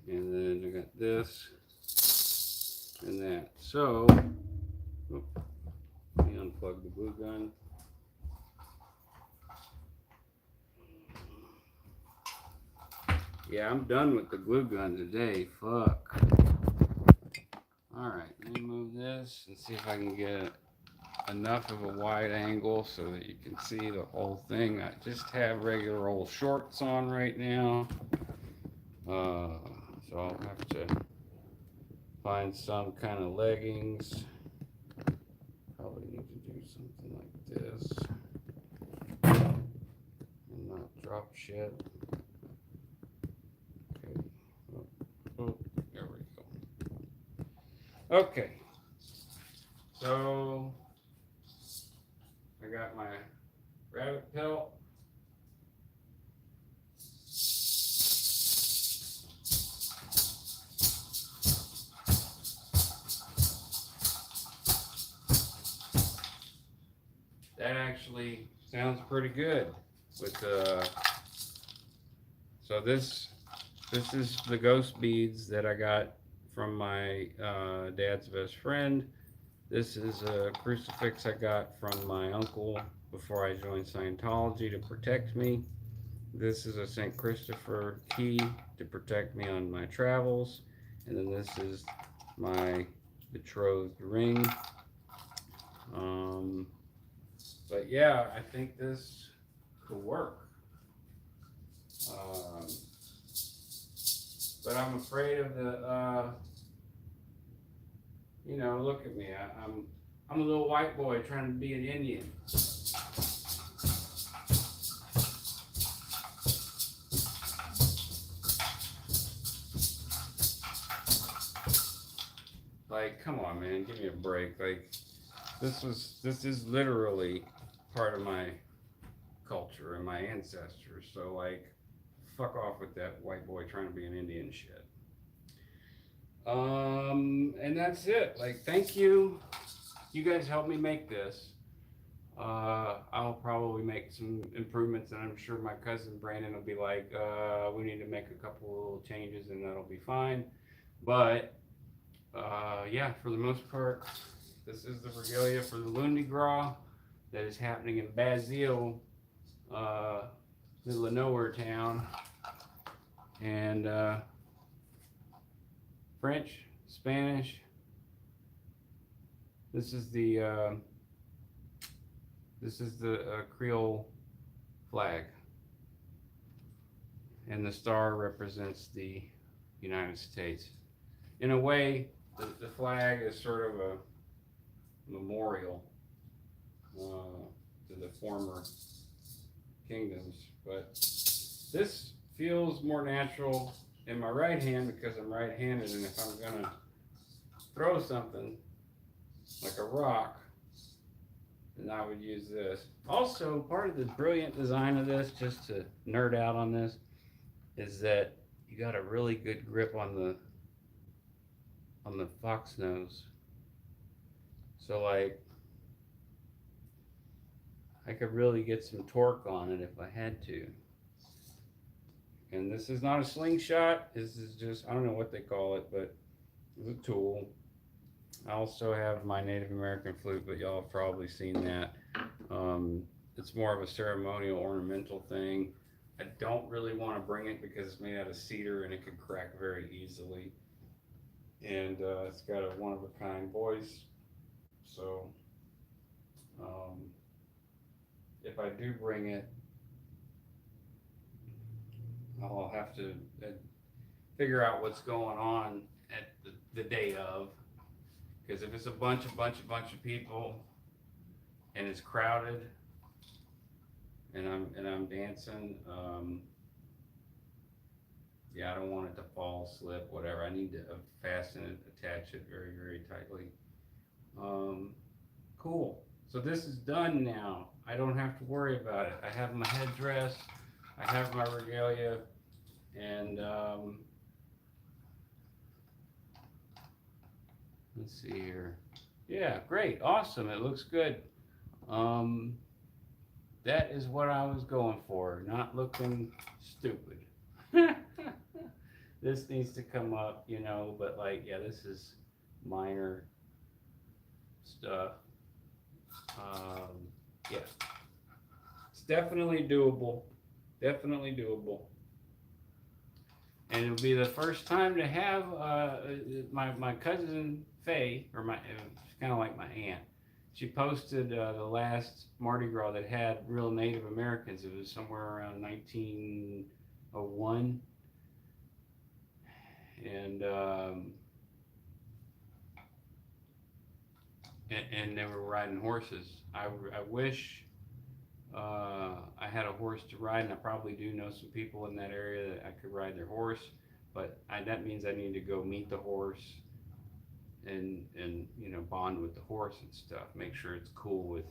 And then I got this and that. So, let me unplug the glue gun. Yeah, I'm done with the glue gun today. Fuck. Alright, let me move this and see if I can get enough of a wide angle so that you can see the whole thing. I just have regular old shorts on right now. So I'll have to find some kind of leggings. Probably need to do something like this. And not drop shit. Okay. Oh, there we go. Okay. So I got my rabbit pelt. That actually sounds pretty good with so this is the ghost beads that I got from my dad's best friend. This is a crucifix I got from my uncle before I joined Scientology to protect me. This is a St. Christopher key to protect me on my travels. And then this is my betrothed ring. But yeah, I think this could work. But I'm afraid of the, you know, look at me. I'm a little white boy trying to be an Indian. Like, come on, man, give me a break. Like, this is literally part of my culture and my ancestors. So, like, fuck off with that white boy trying to be an Indian shit. And that's it. Like, thank you. You guys helped me make this. I'll probably make some improvements, and I'm sure my cousin Brandon will be like, we need to make a couple of little changes, and that'll be fine. But yeah, for the most part, this is the regalia for the Lundi Gras that is happening in Basile, middle of nowhere town. And French, Spanish. This is the Creole flag, and the star represents the United States. In a way, the flag is sort of a memorial to the former kingdoms, but this feels more natural in my right hand because I'm right-handed, and if I'm gonna throw something like a rock, then I would use this. Also, part of the brilliant design of this, just to nerd out on this, is that you got a really good grip on the fox nose. So like, I could really get some torque on it if I had to. And this is not a slingshot. This is just, I don't know what they call it, but it's a tool. I also have my Native American flute, but y'all have probably seen that. It's more of a ceremonial ornamental thing. I don't really want to bring it because it's made out of cedar and it could crack very easily. And it's got a one-of-a-kind voice. So if I do bring it, I'll have to figure out what's going on at the day of, because if it's a bunch of people and it's crowded and I'm dancing, yeah, I don't want it to fall, slip, whatever. I need to fasten it, attach it very tightly. Cool. So this is done now. I don't have to worry about it. I have my headdress, I have my regalia, and let's see here. Yeah, great, awesome. It looks good. That is what I was going for. Not looking stupid. This needs to come up, you know. But like, yeah, this is minor stuff. Yeah, it's definitely doable. Definitely doable. And it'll be the first time to have my cousin Faye, or she's kind of like my aunt. She posted the last Mardi Gras that had real Native Americans. It was somewhere around 1901, and and they were riding horses. I wish I had a horse to ride, and I probably do know some people in that area that I could ride their horse, but that means I need to go meet the horse and you know, bond with the horse and stuff, make sure it's cool with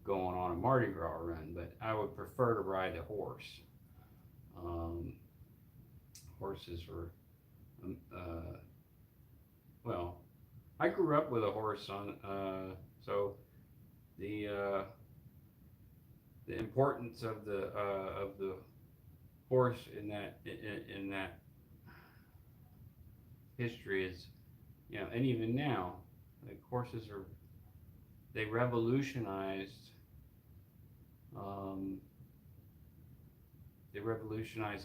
going on a Mardi Gras run. But I would prefer to ride a horse. Horses were well, I grew up with a horse on, so the importance of the horse in that history is, you know, and even now, like, horses they revolutionized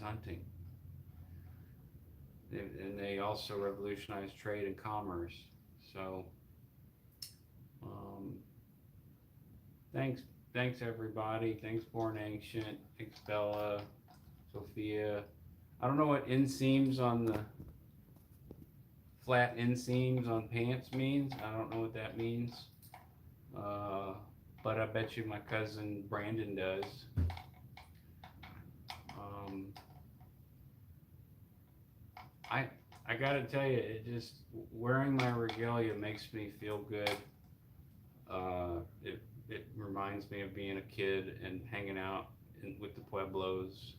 hunting, and they also revolutionized trade and commerce. So thanks everybody. Thanks Born Ancient. Thanks Bella, Sophia. I don't know what inseams on the flat inseams on pants means. I don't know what that means. But I bet you my cousin Brandon does. I gotta tell you, it just, wearing my regalia makes me feel good. It reminds me of being a kid and hanging out with the Pueblos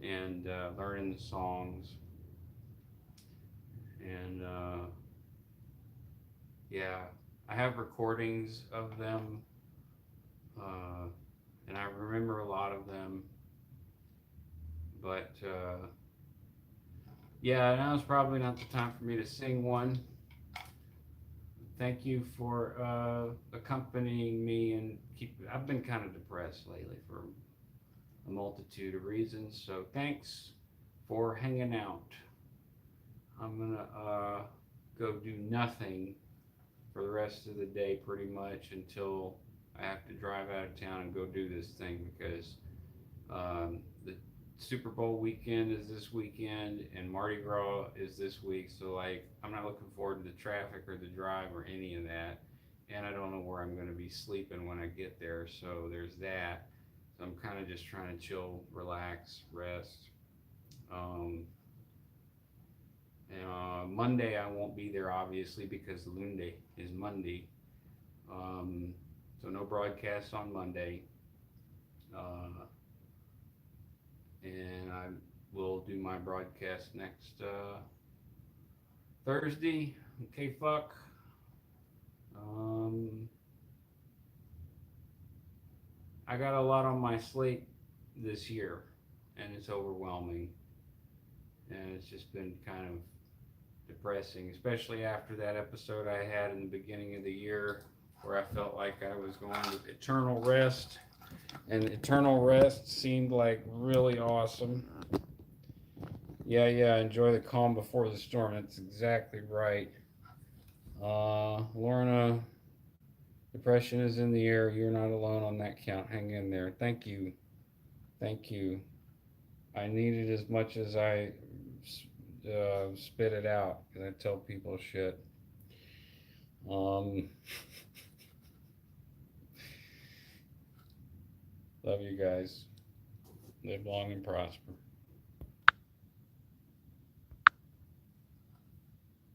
and learning the songs. And yeah, I have recordings of them, and I remember a lot of them. But yeah, now's probably not the time for me to sing one. Thank you for accompanying me, and I've been kind of depressed lately for a multitude of reasons. So thanks for hanging out. I'm gonna go do nothing for the rest of the day, pretty much, until I have to drive out of town and go do this thing, because the Super Bowl weekend is this weekend and Mardi Gras is this week. So like, I'm not looking forward to the traffic or the drive or any of that, and I don't know where I'm going to be sleeping when I get there. So there's that. So I'm kind of just trying to chill, relax, rest. Monday I won't be there, obviously, because Lundi is Monday. So no broadcast on Monday. And I will do my broadcast next Thursday. Okay, fuck. I got a lot on my slate this year, and it's overwhelming. And it's just been kind of depressing, especially after that episode I had in the beginning of the year where I felt like I was going to eternal rest, and eternal rest seemed like really awesome. Yeah, enjoy the calm before the storm. That's exactly right. Lorna, depression is in the air. You're not alone on that count. Hang in there. Thank you. I need it as much as I spit it out, because I tell people shit. Love you guys. Live long and prosper.